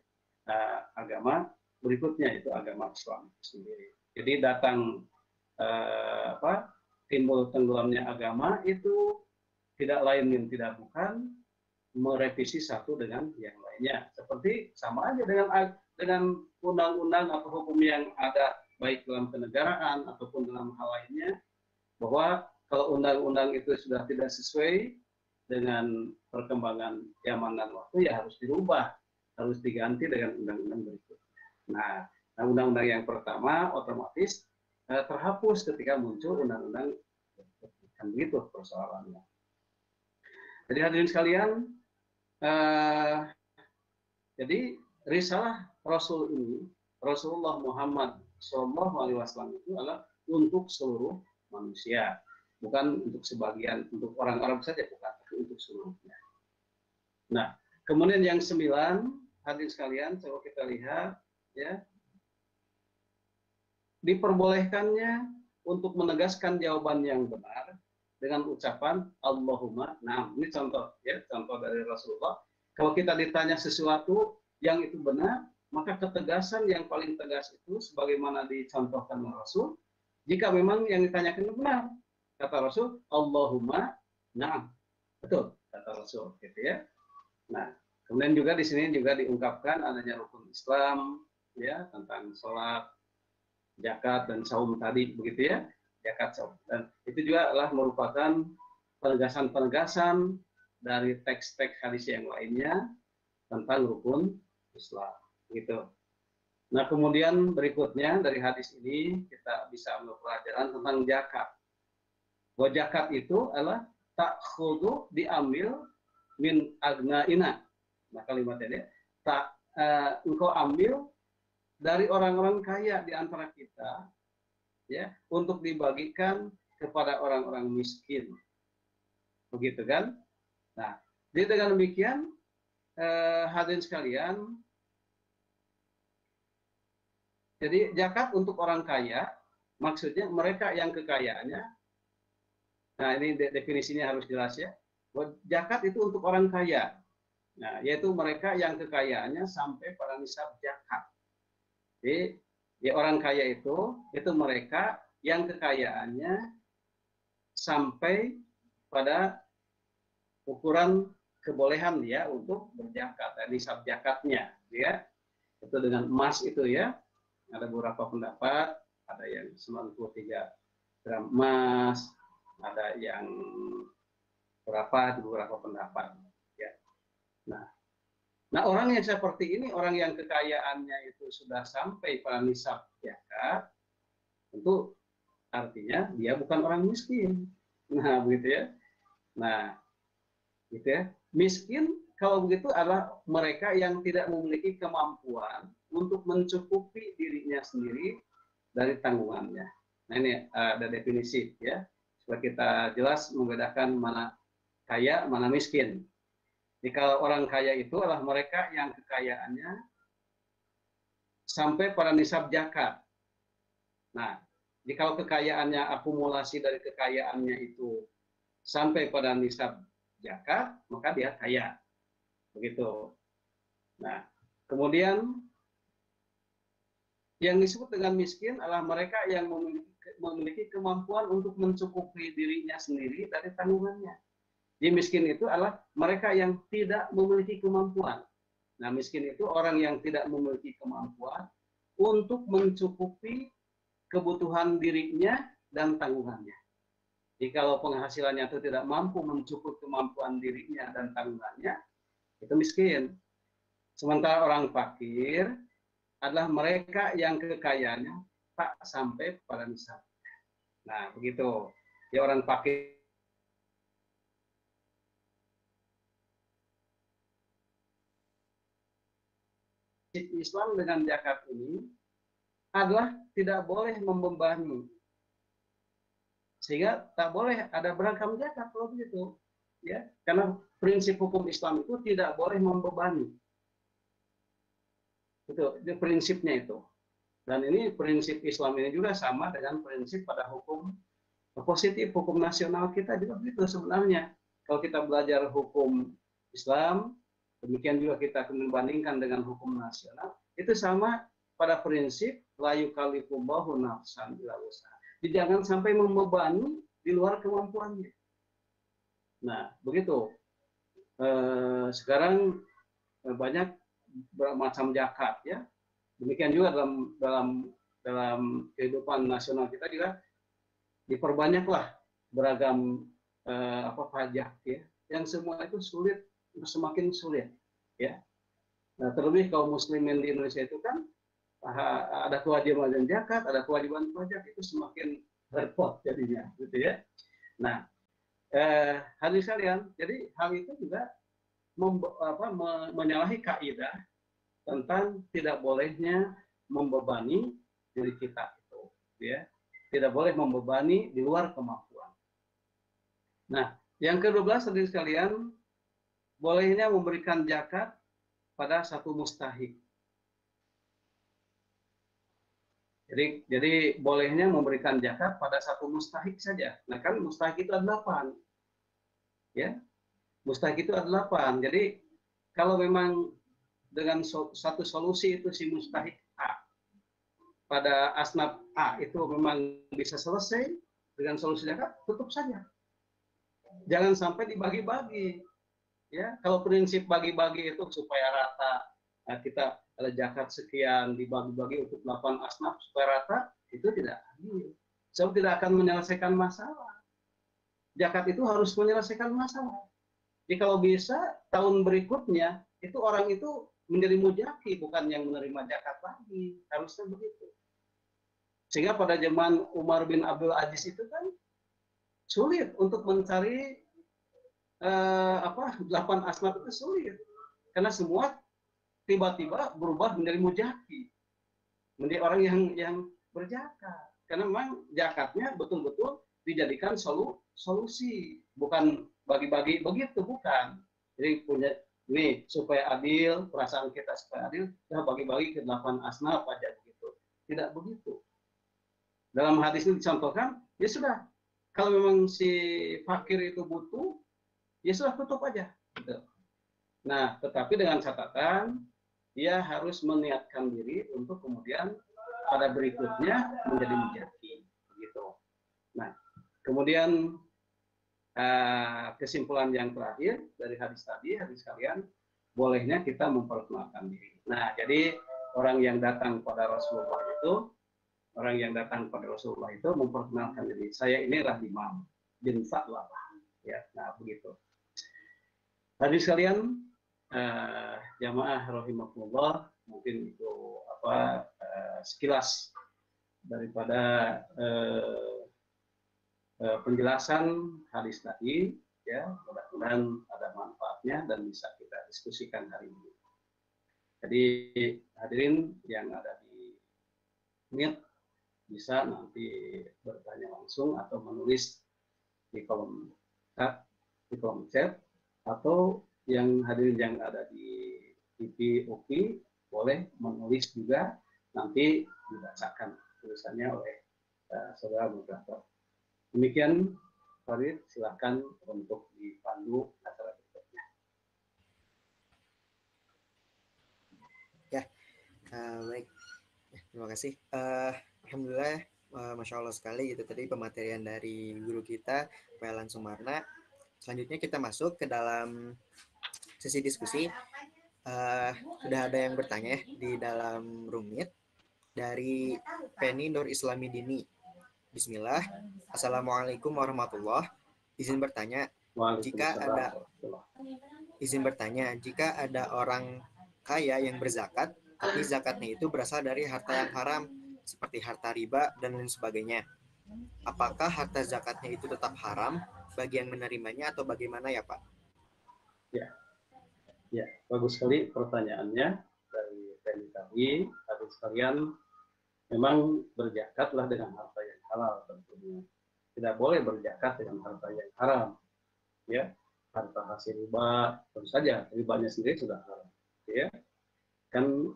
agama berikutnya itu agama Islam sendiri. Jadi datang timbul tenggelamnya agama itu tidak lain dan tidak bukan merevisi satu dengan yang lainnya. Seperti sama aja dengan undang-undang atau hukum yang ada baik dalam kenegaraan ataupun dalam hal lainnya, bahwa kalau undang-undang itu sudah tidak sesuai dengan perkembangan zaman dan waktu, ya harus dirubah, harus diganti dengan undang-undang berikutnya. Nah, undang-undang yang pertama otomatis terhapus ketika muncul undang-undang, kan begitu persoalannya. Jadi hadirin sekalian, jadi risalah Rasul ini, Rasulullah Muhammad SAW itu adalah untuk seluruh manusia, bukan untuk sebagian, untuk orang Arab saja, bukan, tapi untuk seluruhnya. Nah, kemudian yang 9, hadirin sekalian, coba kita lihat, ya, diperbolehkannya untuk menegaskan jawaban yang benar dengan ucapan Allahumma na'am. Ini contoh, ya, contoh dari Rasulullah. Kalau kita ditanya sesuatu yang itu benar, maka ketegasan yang paling tegas itu sebagaimana dicontohkan oleh Rasul, jika memang yang ditanyakan itu benar. Kata Rasul, Allahumma na'am. Betul, kata Rasul, gitu ya. Nah, kemudian juga di sini juga diungkapkan adanya rukun Islam, ya, tentang sholat, zakat dan saum tadi, begitu ya. Zakat, saum. Dan itu juga adalah merupakan penegasan-penegasan dari teks-teks hadis yang lainnya tentang rukun Islam, gitu. Nah, kemudian berikutnya dari hadis ini kita bisa ambil pelajaran tentang zakat. Bahwa zakat itu adalah ta'khudhu, diambil min agnaina. Nah, kalimatnya tak engkau ambil dari orang-orang kaya di antara kita, ya, untuk dibagikan kepada orang-orang miskin. Begitu kan? Nah, jadi dengan demikian hadirin sekalian, jadi zakat untuk orang kaya, maksudnya mereka yang kekayaannya, nah ini definisinya harus jelas ya, bahwa zakat itu untuk orang kaya, nah yaitu mereka yang kekayaannya sampai pada nisab zakat. Jadi ya, orang kaya itu mereka yang kekayaannya sampai pada ukuran kebolehan dia untuk berzakat, nisab zakatnya, ya. Itu dengan emas itu ya. Ada beberapa pendapat, ada yang 93 gram emas, ada yang berapa, di beberapa pendapat, ya. Nah, orang yang seperti ini, orang yang kekayaannya itu sudah sampai pada nisab zakat, tentu artinya dia bukan orang miskin. Nah, begitu ya. Nah, gitu ya. Miskin kalau begitu adalah mereka yang tidak memiliki kemampuan untuk mencukupi dirinya sendiri dari tanggungannya. Nah, ini ada definisi ya, supaya kita jelas membedakan mana kaya, mana miskin. Jadi kalau orang kaya itu adalah mereka yang kekayaannya sampai pada nisab zakat. Nah, jadi kalau kekayaannya, akumulasi dari kekayaannya itu sampai pada nisab zakat, maka dia kaya. Begitu. Nah, kemudian yang disebut dengan miskin adalah mereka yang memiliki kemampuan untuk mencukupi dirinya sendiri dari tanggungannya. Jadi miskin itu adalah mereka yang tidak memiliki kemampuan. Nah, miskin itu orang yang tidak memiliki kemampuan untuk mencukupi kebutuhan dirinya dan tanggungannya. Jadi kalau penghasilannya itu tidak mampu mencukupi kemampuan dirinya dan tanggungannya, itu miskin. Sementara orang fakir adalah mereka yang kekayaannya tak sampai pada nisab. Nah, begitu. Ya, orang fakir Islam dengan zakat ini adalah tidak boleh membebani, sehingga tak boleh ada beragam zakat kalau begitu, ya, karena prinsip hukum Islam itu tidak boleh membebani. Itu prinsipnya itu. Dan ini prinsip Islam ini juga sama dengan prinsip pada hukum positif, hukum nasional kita juga begitu sebenarnya. Kalau kita belajar hukum Islam, demikian juga kita membandingkan dengan hukum nasional, itu sama pada prinsip la yukallifullahu nafsan illa wus'aha. Jangan sampai membebani di luar kemampuannya. Nah, begitu. Sekarang banyak bermacam zakat ya. Demikian juga dalam kehidupan nasional kita juga diperbanyaklah beragam pajak ya, yang semua itu sulit, semakin sulit ya. Nah, terlebih kaum muslimin di Indonesia itu kan ada kewajiban zakat, ada kewajiban pajak, itu semakin repot jadinya gitu ya. Nah, hadirin sekalian, jadi hal itu juga menyalahi kaidah tentang tidak bolehnya membebani diri kita itu ya. Tidak boleh membebani di luar kemampuan. Nah, yang ke-12 hadirin sekalian, bolehnya memberikan zakat pada satu mustahik. Jadi bolehnya memberikan zakat pada satu mustahik saja. Nah, kan mustahik itu ada 8. Ya. Mustahik itu ada 8. Jadi kalau memang dengan satu solusi itu si mustahik A pada asnaf A itu memang bisa selesai dengan solusi zakat, tutup saja. Jangan sampai dibagi-bagi. Ya, kalau prinsip bagi-bagi itu supaya rata, nah kita ada zakat sekian dibagi-bagi untuk 8 asnaf supaya rata, itu tidak adil. Sebab tidak akan menyelesaikan masalah. Zakat itu harus menyelesaikan masalah. Jadi kalau bisa tahun berikutnya itu orang itu menjadi mujaki, bukan yang menerima zakat lagi. Harusnya begitu. Sehingga pada zaman Umar bin Abdul Aziz itu kan sulit untuk mencari 8 asnaf itu sulit, karena semua tiba-tiba berubah menjadi mujaki, menjadi orang yang berzakat, karena memang zakatnya betul-betul dijadikan solusi, bukan bagi-bagi begitu, bukan. Jadi punya ini supaya adil, perasaan kita supaya adil, ya bagi-bagi ke 8 asnaf aja begitu. Tidak begitu. Dalam hadis ini dicontohkan, ya sudah, kalau memang si fakir itu butuh, ya sudah tutup aja. Gitu. Nah, tetapi dengan catatan dia harus meniatkan diri untuk kemudian pada berikutnya menjadi mujaki. Begitu. Nah, kemudian kesimpulan yang terakhir dari hadis tadi, hadis kalian, bolehnya kita memperkenalkan diri. Nah, jadi orang yang datang pada Rasulullah itu, memperkenalkan diri. Saya inilah Imam bin Sa'labah. Ya, nah begitu. Hadis kalian, jamaah rahimakumullah, mungkin itu sekilas daripada penjelasan hadis tadi, ya, mudah-mudahan ada manfaatnya dan bisa kita diskusikan hari ini. Jadi hadirin yang ada di Meet bisa nanti bertanya langsung atau menulis di kolom chat, atau yang hadirin yang ada di TV UPI boleh menulis juga, nanti dibacakan tulisannya oleh saudara moderator. Demikian, Farid, silakan untuk dipandu acara berikutnya. Ya, baik. Terima kasih. Alhamdulillah, Masya Allah sekali itu tadi pematerian dari guru kita, Pak Elan Sumarna. Selanjutnya kita masuk ke dalam sesi diskusi. Sudah ada yang bertanya di dalam Rumit dari Penny Nur Islami Dini. Bismillah. Assalamualaikum warahmatullahi. Izin bertanya, jika ada orang kaya yang berzakat, tapi zakatnya itu berasal dari harta yang haram, seperti harta riba dan lain sebagainya. Apakah harta zakatnya itu tetap haram bagi yang menerimanya atau bagaimana ya Pak? Ya, bagus sekali pertanyaannya dari Penny tadi. Hadis sekalian, memang berzakatlah dengan harta yang halal tentunya. Tidak boleh berzakat dengan harta yang haram. Ya, harta hasil riba tentu saja ribanya sendiri sudah haram. Ya, kan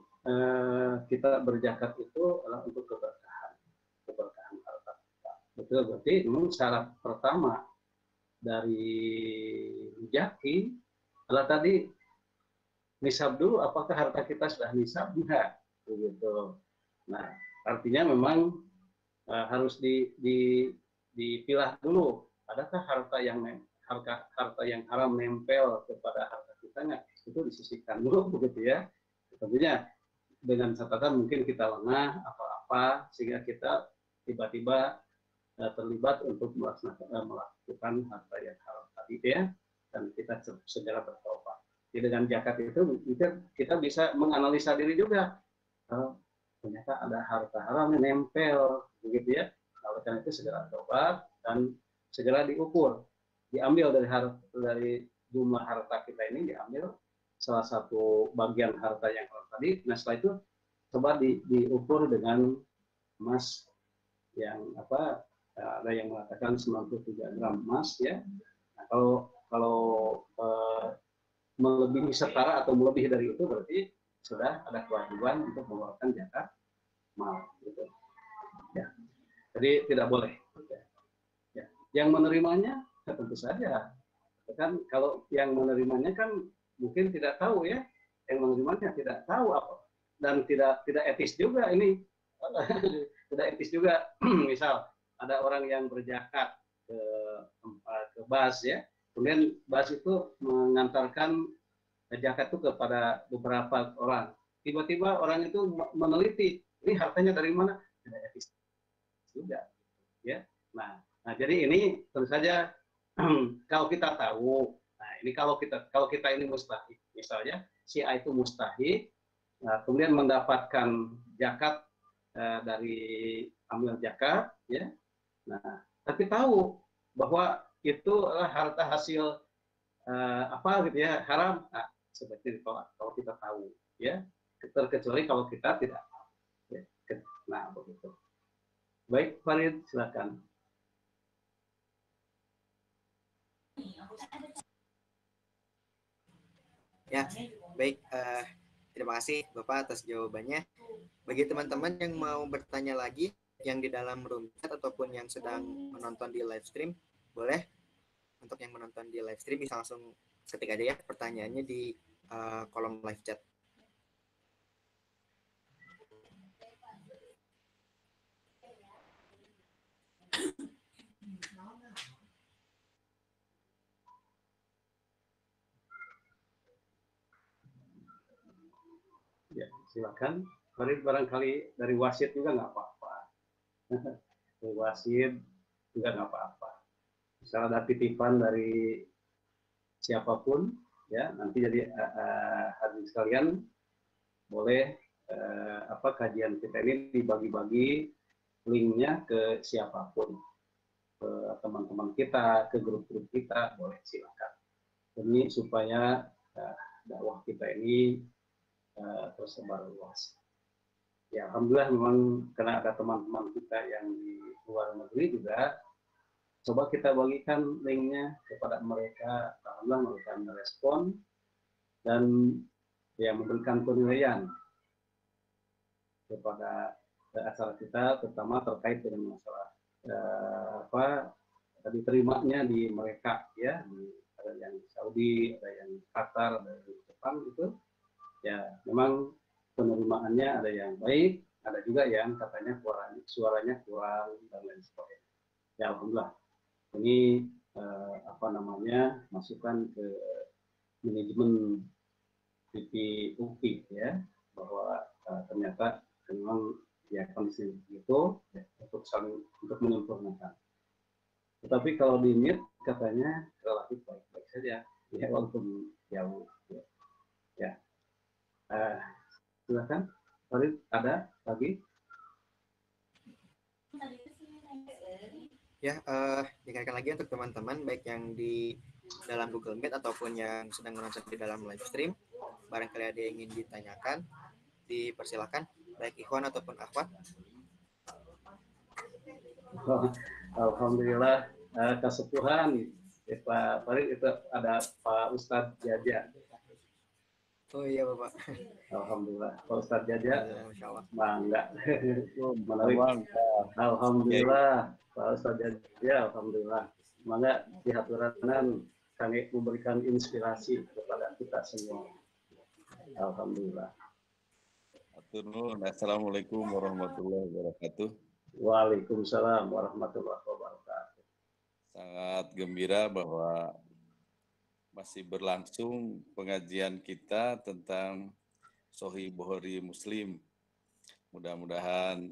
kita berzakat itu adalah untuk keberkahan harta kita. Betul, berarti memang syarat pertama dari mujaki adalah tadi nisab dulu, apakah harta kita sudah nisab? Enggak, begitu. Nah, artinya memang harus dipilah dulu. Adakah harta yang haram nempel kepada harta kita nggak? Itu disisihkan dulu begitu ya. Tentunya dengan catatan mungkin kita lengah apa-apa sehingga kita tiba-tiba terlibat untuk melakukan harta yang haram tadi ya, dan kita segera bertobat. Jadi dengan zakat itu kita bisa menganalisa diri juga. Ternyata ada harta haram yang nempel begitu ya. Oleh karena itu segera tobat dan segera diukur, diambil dari jumlah harta kita ini, diambil salah satu bagian harta yang haram tadi. Nah setelah itu coba diukur dengan emas yang ada yang mengatakan 93 gram emas ya. Nah, kalau melebihi setara atau melebihi dari itu berarti sudah ada kewajiban untuk mengeluarkan zakat mal gitu. Ya. Jadi tidak boleh. Ya. Yang menerimanya tentu saja. Kan kalau yang menerimanya kan mungkin tidak tahu ya, yang menerimanya tidak tahu apa, dan tidak etis juga ini. Tidak etis juga. Misal ada orang yang berzakat ke bas ya, kemudian bas itu mengantarkan zakat itu kepada beberapa orang. Tiba-tiba orang itu meneliti, ini hartanya dari mana? Tidak etis juga, ya. Nah, jadi ini tentu saja kalau kita tahu, nah ini kalau kita ini mustahik, misalnya si A itu mustahik, kemudian mendapatkan zakat dari ambil zakat, ya. Nah, tapi tahu bahwa itu adalah harta hasil apa gitu ya, haram. Nah, seperti kalau kita tahu, ya. Terkecuali kalau kita tidak tahu. Ya. Nah, begitu. Baik, Farid, silakan. Ya, baik. Terima kasih Bapak atas jawabannya. Bagi teman-teman yang mau bertanya lagi, yang di dalam room chat ataupun yang sedang menonton di live stream, boleh untuk yang menonton di live stream bisa langsung ketik aja ya pertanyaannya di kolom live chat. Ya, silakan. Farid barangkali dari wasit juga nggak apa-apa. Dari wasit juga nggak apa-apa. Misalnya ada titipan dari siapapun, ya nanti jadi hadirin sekalian boleh kajian kita ini dibagi-bagi linknya ke siapapun, ke teman-teman kita, ke grup-grup kita, boleh silakan. Demi supaya dakwah kita ini tersebar luas. Ya, alhamdulillah memang karena ada teman-teman kita yang di luar negeri juga, coba kita bagikan linknya kepada mereka. Alhamdulillah mereka merespon dan ya memberikan penilaian kepada acara kita, terutama terkait dengan masalah diterimanya di mereka ya, ada yang Saudi, ada yang Qatar, ada yang Jepang gitu. Ya, memang penerimaannya ada yang baik, ada juga yang katanya suaranya kurang dan lain sebagainya. Ya, alhamdulillah. Ini masukan ke manajemen TV UPI ya, bahwa ternyata memang ya kondisi itu ya, untuk menyempurnakan. Tetapi kalau di mute katanya relatif baik-baik saja, ya walaupun jauh. Ya. Silakan, Farid, ada lagi? Ya, dengarkan lagi untuk teman-teman baik yang di dalam Google Meet ataupun yang sedang menonton di dalam live stream. Barangkali ada yang ingin ditanyakan, dipersilakan baik Ikhwan ataupun Akhwat. Alhamdulillah, kesepuhan Pak Farid itu ada Pak Ustadz Jaja. Oh iya Bapak. Alhamdulillah, Pak Ustadz Jaja, bangga. Menarik. Alhamdulillah, Pak Ustadz Jaja, alhamdulillah. Semoga di haturanan kami memberikan inspirasi kepada kita semua. Alhamdulillah. Turun. Assalamualaikum warahmatullahi wabarakatuh. Waalaikumsalam warahmatullahi wabarakatuh. Sangat gembira bahwa masih berlangsung pengajian kita tentang Sahih Bukhari Muslim. Mudah-mudahan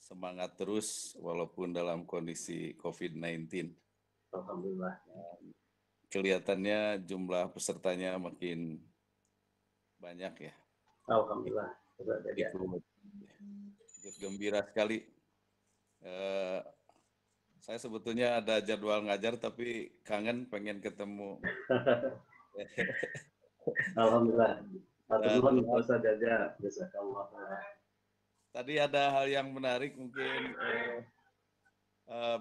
semangat terus walaupun dalam kondisi COVID-19. Alhamdulillah. Kelihatannya jumlah pesertanya makin banyak ya. Alhamdulillah. Ikut gembira sekali. Saya sebetulnya ada jadwal ngajar tapi kangen pengen ketemu. Alhamdulillah. Atur Ustaz Jaja. Jazakallah. Tadi ada hal yang menarik mungkin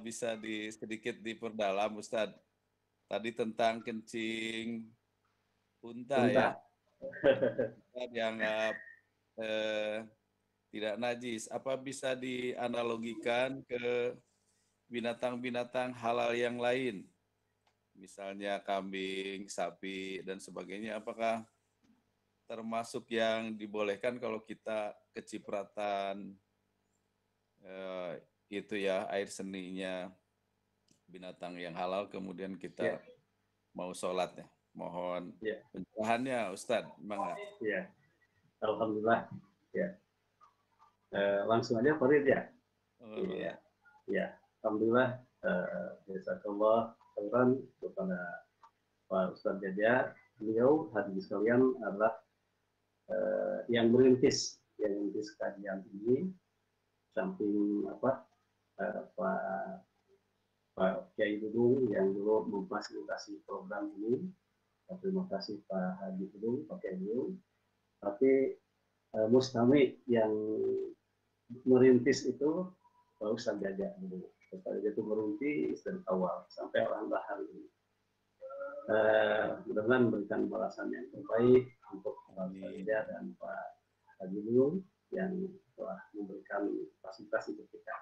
bisa sedikit diperdalam Ustadz. Tadi tentang kencing unta. Ya. Dianggap tidak najis. Apa bisa dianalogikan ke binatang-binatang halal yang lain? Misalnya kambing, sapi, dan sebagainya. Apakah termasuk yang dibolehkan kalau kita kecipratan itu ya air seninya binatang yang halal kemudian kita mau sholat ya. Mohon pencerahannya Ustadz. Ya. Alhamdulillah. Ya. Langsung aja Farid ya. Iya. Ya. Alhamdulillah. Jazakallah khairan kepada Pak Ustadz Jaja. Beliau hadirin sekalian adalah yang merintis kajian ini, samping Pak Kiai Dudung yang dulu memfasilitasi program ini. Terima kasih Pak Haji Dudung, Pak Kiai Dudung. Tapi Mustami yang merintis itu Pak Ustadz Jaja dulu. Pak Jaja itu merintis dari awal sampai alhamdulillah hari ini. Mudah-mudahan memberikan balasan yang terbaik untuk Pak Jaja dan Pak Haji Dudung yang telah memberikan fasilitas untuk kita.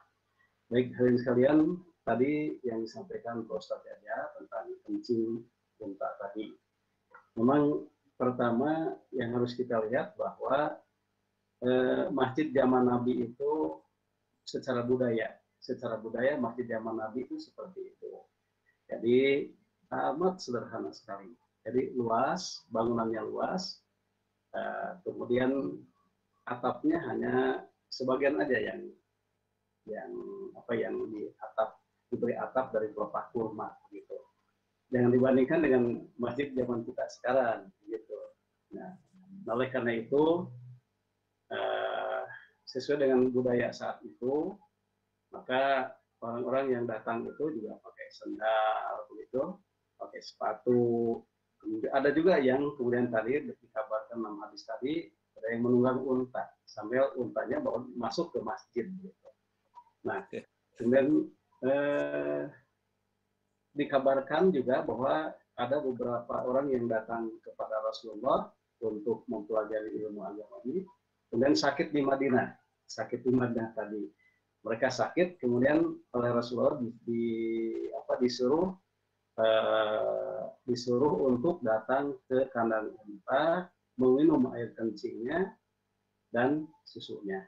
Baik, hadirin sekalian, tadi yang disampaikan Pak Ustadz Jaja tentang kencing unta tadi. Memang pertama yang harus kita lihat bahwa masjid zaman Nabi itu secara budaya masjid zaman Nabi itu seperti itu. Jadi amat sederhana sekali. Jadi luas, bangunannya luas, kemudian atapnya hanya sebagian aja yang di atap, diberi atap dari pelepah kurma gitu. Jangan dibandingkan dengan masjid zaman kita sekarang gitu. Nah, oleh karena itu sesuai dengan budaya saat itu, maka orang-orang yang datang itu juga pakai sandal begitu, pakai sepatu. Ada juga yang kemudian tadi dikabarkan dalam hadis tadi ada yang menunggang unta sambil untanya bawa masuk ke masjid gitu. Nah, kemudian dikabarkan juga bahwa ada beberapa orang yang datang kepada Rasulullah untuk mempelajari ilmu agama ini, kemudian sakit di Madinah tadi. Mereka sakit, kemudian oleh Rasulullah disuruh untuk datang ke kandang unta, meminum air kencingnya dan susunya.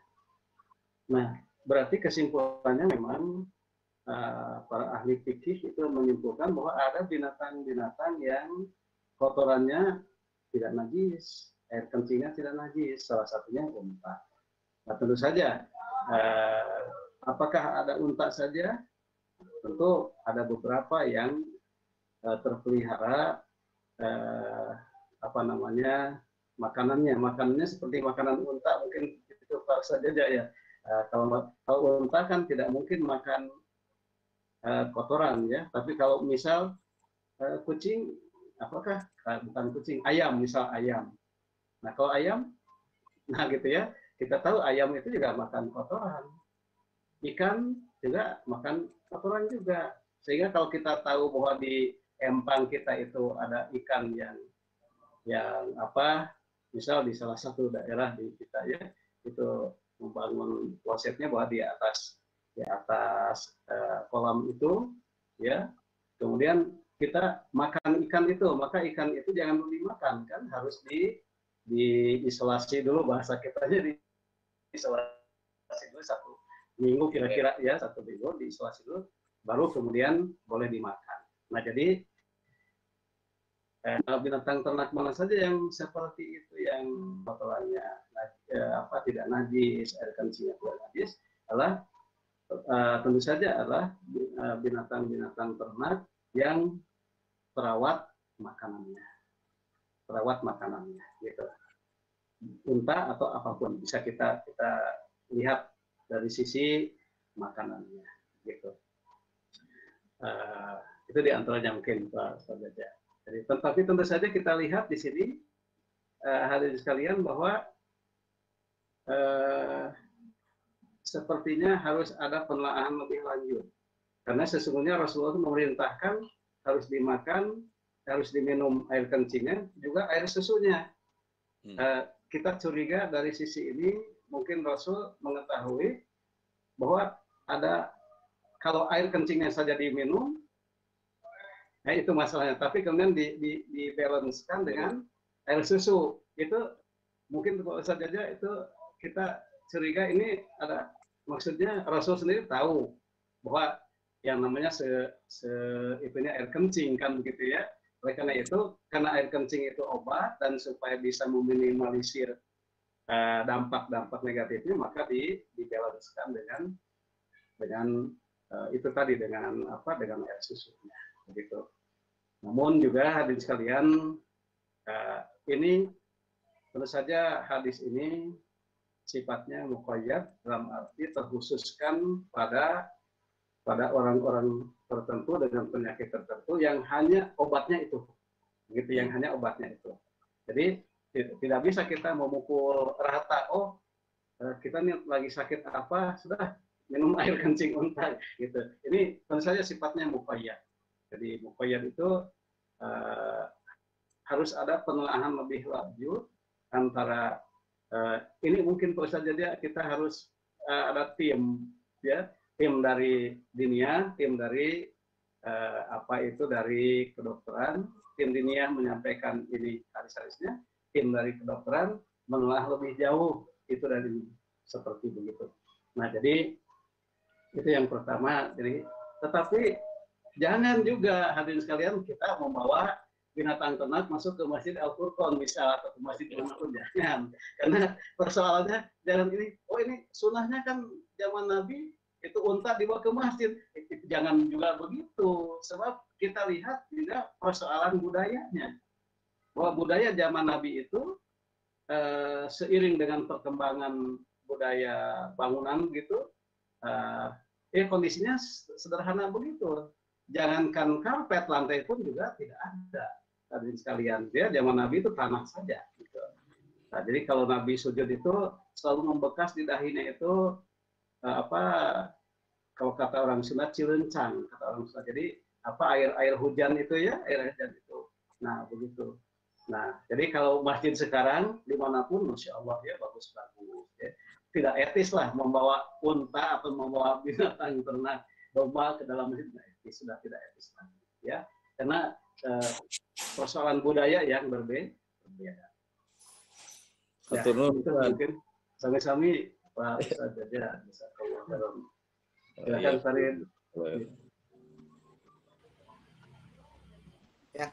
Nah, berarti kesimpulannya memang para ahli fikih itu menyimpulkan bahwa ada binatang-binatang yang kotorannya tidak najis, air kencingnya tidak najis, salah satunya unta. Nah, tentu saja, apakah ada unta saja? Tentu ada beberapa yang terpelihara makanannya seperti makanan unta, mungkin itu Pak saja ya. Kalau unta kan tidak mungkin makan kotoran ya, tapi kalau misal kucing, bukan kucing, ayam, misal ayam. Nah kalau ayam, nah gitu ya, kita tahu ayam itu juga makan kotoran, ikan juga makan kotoran juga, sehingga kalau kita tahu bahwa di empang kita itu ada ikan yang misal di salah satu daerah di kita ya, itu membangun klosetnya bahwa di atas kolam itu ya, kemudian kita makan ikan itu, maka ikan itu jangan dimakan kan, harus diisolasi dulu, bahasa kitanya diisolasi dulu 1 minggu kira-kira ya, 1 minggu diisolasi dulu, baru kemudian boleh dimakan. Nah jadi binatang ternak mana saja yang seperti itu, yang kotorannya tidak najis, air kencingnya tidak najis, adalah tentu saja adalah binatang-binatang ternak yang perawat makanannya, gitu. Unta atau apapun bisa kita lihat dari sisi makanannya, gitu. Itu diantaranya mungkin Pak Jaja. Jadi, tetapi tentu saja kita lihat di sini hadirin sekalian bahwa sepertinya harus ada penelaahan lebih lanjut, karena sesungguhnya Rasulullah memerintahkan harus dimakan, harus diminum air kencingnya, juga air susunya. Kita curiga dari sisi ini, mungkin Rasul mengetahui bahwa ada, kalau air kencingnya saja diminum, nah itu masalahnya. Tapi kemudian dibalancekan dengan air susu, itu mungkin kalau saja itu kita curiga ini ada, maksudnya Rasul sendiri tahu bahwa yang namanya itunya air kencing kan begitu ya. Oleh karena itu, karena air kencing itu obat dan supaya bisa meminimalisir dampak-dampak negatifnya, maka dibalancekan dengan itu tadi, dengan air susunya, begitu. Namun juga hadirin sekalian, ini tentu saja hadis ini sifatnya muqayyad, dalam arti terkhususkan pada orang-orang tertentu dengan penyakit tertentu yang hanya obatnya itu, gitu, yang hanya obatnya itu. Jadi tidak bisa kita memukul rata, oh kita nih lagi sakit apa, sudah minum air kencing unta, gitu. Ini tentu saja sifatnya muqayyad. Jadi muqayyad itu harus ada penelaahan lebih lanjut antara ini mungkin terus saja kita harus ada tim, ya, tim dari dinia, tim dari dari kedokteran, tim dinia menyampaikan ini hadis-hadisnya, tim dari kedokteran menelaah lebih jauh itu dari seperti begitu. Nah jadi itu yang pertama. Jadi tetapi jangan juga hadirin sekalian kita membawa binatang ternak masuk ke Masjid Al-Furqan misal, atau ke masjid manapun, jangan. Karena persoalannya jangan ini, oh ini sunahnya kan zaman Nabi itu unta dibawa ke masjid. Jangan juga begitu, sebab kita lihat juga persoalan budayanya. Bahwa budaya zaman Nabi itu seiring dengan perkembangan budaya bangunan gitu, kondisinya sederhana begitu. Jangankan karpet, lantai pun juga tidak ada. Hadirin sekalian, dia zaman Nabi itu tanah saja. Gitu. Nah, jadi kalau Nabi sujud itu selalu membekas di dahinya itu kalau kata orang Sunda cilencang, kata orang Sunda. Jadi air hujan itu ya, air hujan itu. Nah begitu. Nah jadi kalau masjid sekarang dimanapun, masya Allah ya, bagus. Ya. Tidak etis lah membawa unta atau membawa binatang ternak domba ke dalam masjid. Nah, itu sudah tidak etis lagi, ya. Karena persoalan budaya yang berbeda. Ya, itu mungkin sami-sami Pak Ustaz Jaja bisa kalau silakan Farid. Ya,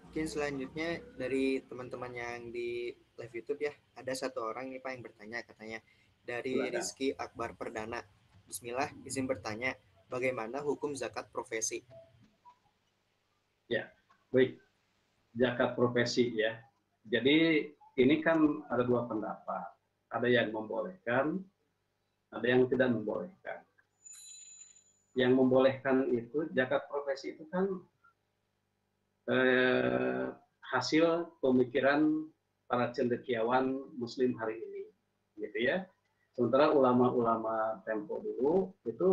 mungkin selanjutnya dari teman-teman yang di live YouTube ya, ada satu orang nih Pak yang bertanya, katanya dari Rizky Akbar Perdana. Bismillah, izin bertanya, bagaimana hukum zakat profesi? Ya, baik. Zakat profesi ya. Jadi ini kan ada dua pendapat. Ada yang membolehkan, ada yang tidak membolehkan. Yang membolehkan itu, zakat profesi itu kan hasil pemikiran para cendekiawan Muslim hari ini, gitu ya. Sementara ulama-ulama tempo dulu itu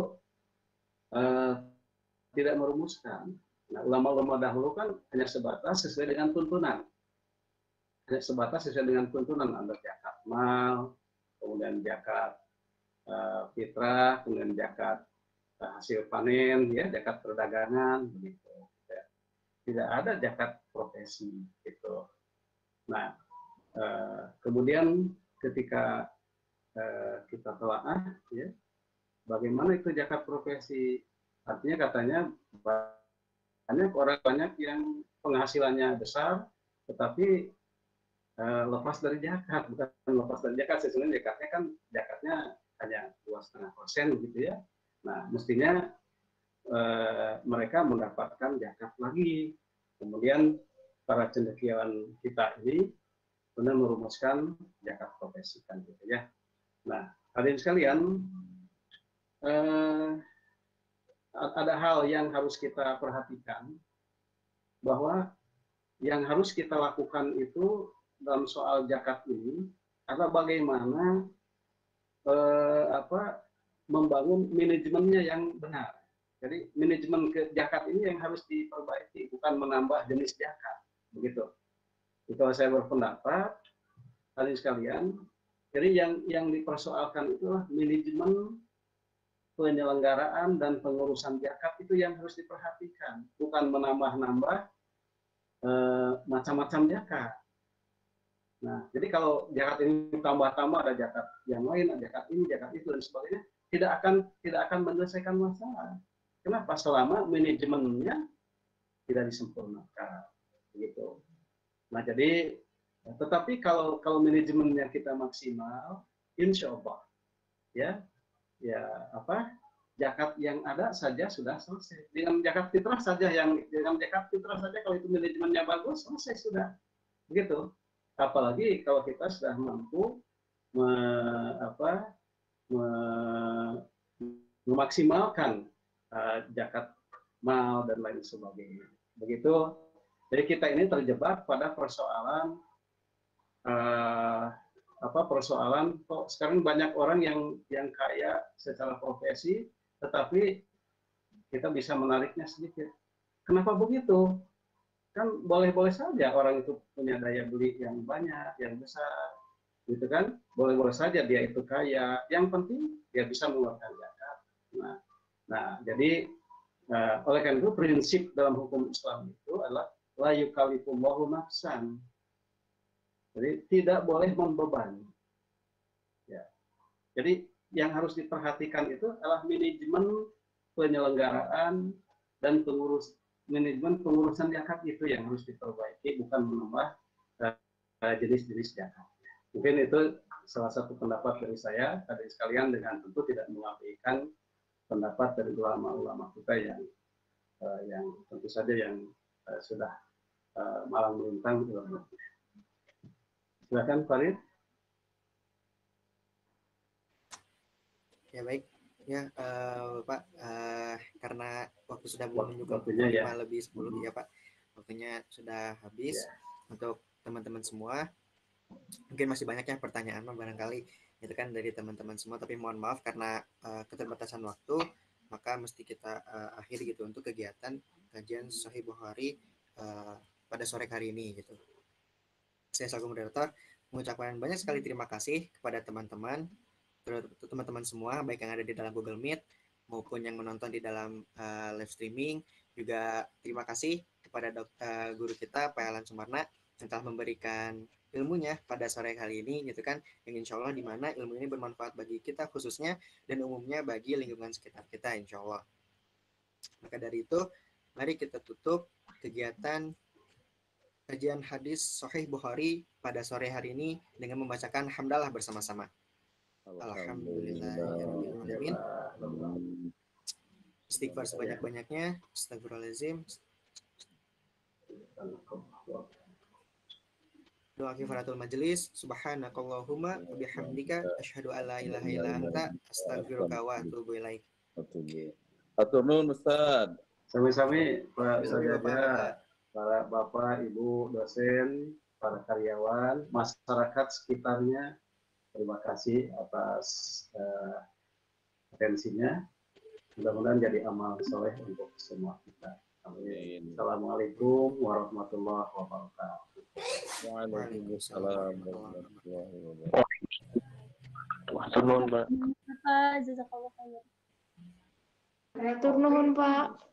tidak merumuskan. Nah, ulama-ulama dahulu kan hanya sebatas sesuai dengan tuntunan. Hanya sebatas sesuai dengan tuntunan, ada zakat mal, kemudian zakat fitrah, kemudian zakat hasil panen, ya, zakat perdagangan, begitu. Tidak ada zakat profesi, gitu. Nah, kemudian ketika kita telaah, ya, bagaimana itu zakat profesi? Artinya katanya banyak yang penghasilannya besar, tetapi lepas dari zakat, bukan lepas dari zakat, sebenarnya zakatnya hanya 2,5% gitu ya. Nah, mestinya mereka mendapatkan zakat lagi. Kemudian para cendekiawan kita ini benar merumuskan zakat profesi kan gitu ya. Nah, hadirin sekalian, ada hal yang harus kita perhatikan, bahwa yang harus kita lakukan itu dalam soal zakat ini adalah bagaimana membangun manajemennya yang benar. Jadi manajemen zakat ini yang harus diperbaiki, bukan menambah jenis zakat, begitu. Jadi, kalau saya berpendapat, hadirin sekalian, jadi yang dipersoalkan itulah manajemen penyelenggaraan dan pengurusan zakat itu yang harus diperhatikan, bukan menambah-nambah macam-macam zakat. Nah, jadi kalau zakat ini tambah-tambah, ada zakat yang lain, ada zakat ini, zakat itu dan sebagainya, tidak akan menyelesaikan masalah. Kenapa? Selama manajemennya tidak disempurnakan, begitu. Nah, jadi tetapi kalau manajemennya kita maksimal, insya Allah, ya zakat yang ada saja sudah selesai. Dengan zakat fitrah saja kalau itu manajemennya bagus, selesai sudah. Begitu. Apalagi kalau kita sudah mampu memaksimalkan zakat mal dan lain sebagainya. Begitu. Jadi kita ini terjebak pada persoalan kok sekarang banyak orang yang kaya secara profesi, tetapi kita bisa menariknya sedikit. Kenapa begitu? Kan boleh-boleh saja orang itu punya daya beli yang banyak, yang besar, gitu kan? Boleh-boleh saja dia itu kaya. Yang penting dia bisa mengeluarkan zakat. Nah, jadi oleh karena itu prinsip dalam hukum Islam itu adalah la yukallifullahu nafsan. Jadi tidak boleh membebani. Ya. Jadi yang harus diperhatikan itu adalah manajemen penyelenggaraan dan manajemen pengurusan zakat itu yang harus diperbaiki, bukan menambah jenis-jenis zakat. Mungkin itu salah satu pendapat dari saya, hadirin sekalian, dengan tentu tidak mengabaikan pendapat dari ulama-ulama kita yang tentu saja yang sudah malang melintang ilmu. Silakan Farid. Ya baik, ya Pak, karena waktu sudah menunjukkan pukul 5 lebih 10 ya Pak, waktunya sudah habis. Untuk teman-teman semua, mungkin masih banyak ya pertanyaan barangkali itu kan dari teman-teman semua, tapi mohon maaf karena keterbatasan waktu, maka mesti kita akhiri gitu untuk kegiatan kajian Sahih Bukhari pada sore hari ini gitu. Saya selaku moderator mengucapkan banyak sekali terima kasih kepada teman-teman semua, baik yang ada di dalam Google Meet maupun yang menonton di dalam live streaming. Juga terima kasih kepada guru kita Pak Alan Sumarna yang telah memberikan ilmunya pada sore kali ini gitu kan, yang insya Allah di mana ilmu ini bermanfaat bagi kita khususnya dan umumnya bagi lingkungan sekitar kita insya Allah. Maka dari itu mari kita tutup kegiatan kajian hadis Sahih Bukhari pada sore hari ini dengan membacakan hamdalah bersama-sama. Alhamdulillahirrahmanirrahim. Istighfar sebanyak-banyaknya. Astagfirullahaladzim. Doa kifaratul majelis. Subhanakallahumma wa bihamdika asyhadu an la ilaha illa anta astaghfiruka wa atubu ilaik. Atur nuhun Ustaz. Sami-sami Pak Ustaz, para Bapak, Ibu, dosen, para karyawan, masyarakat sekitarnya, terima kasih atas atensinya. Mudah-mudahan jadi amal soleh untuk semua kita. Amin. Assalamualaikum warahmatullahi wabarakatuh. Waalaikumsalam warahmatullahi wabarakatuh. Turun, Pak.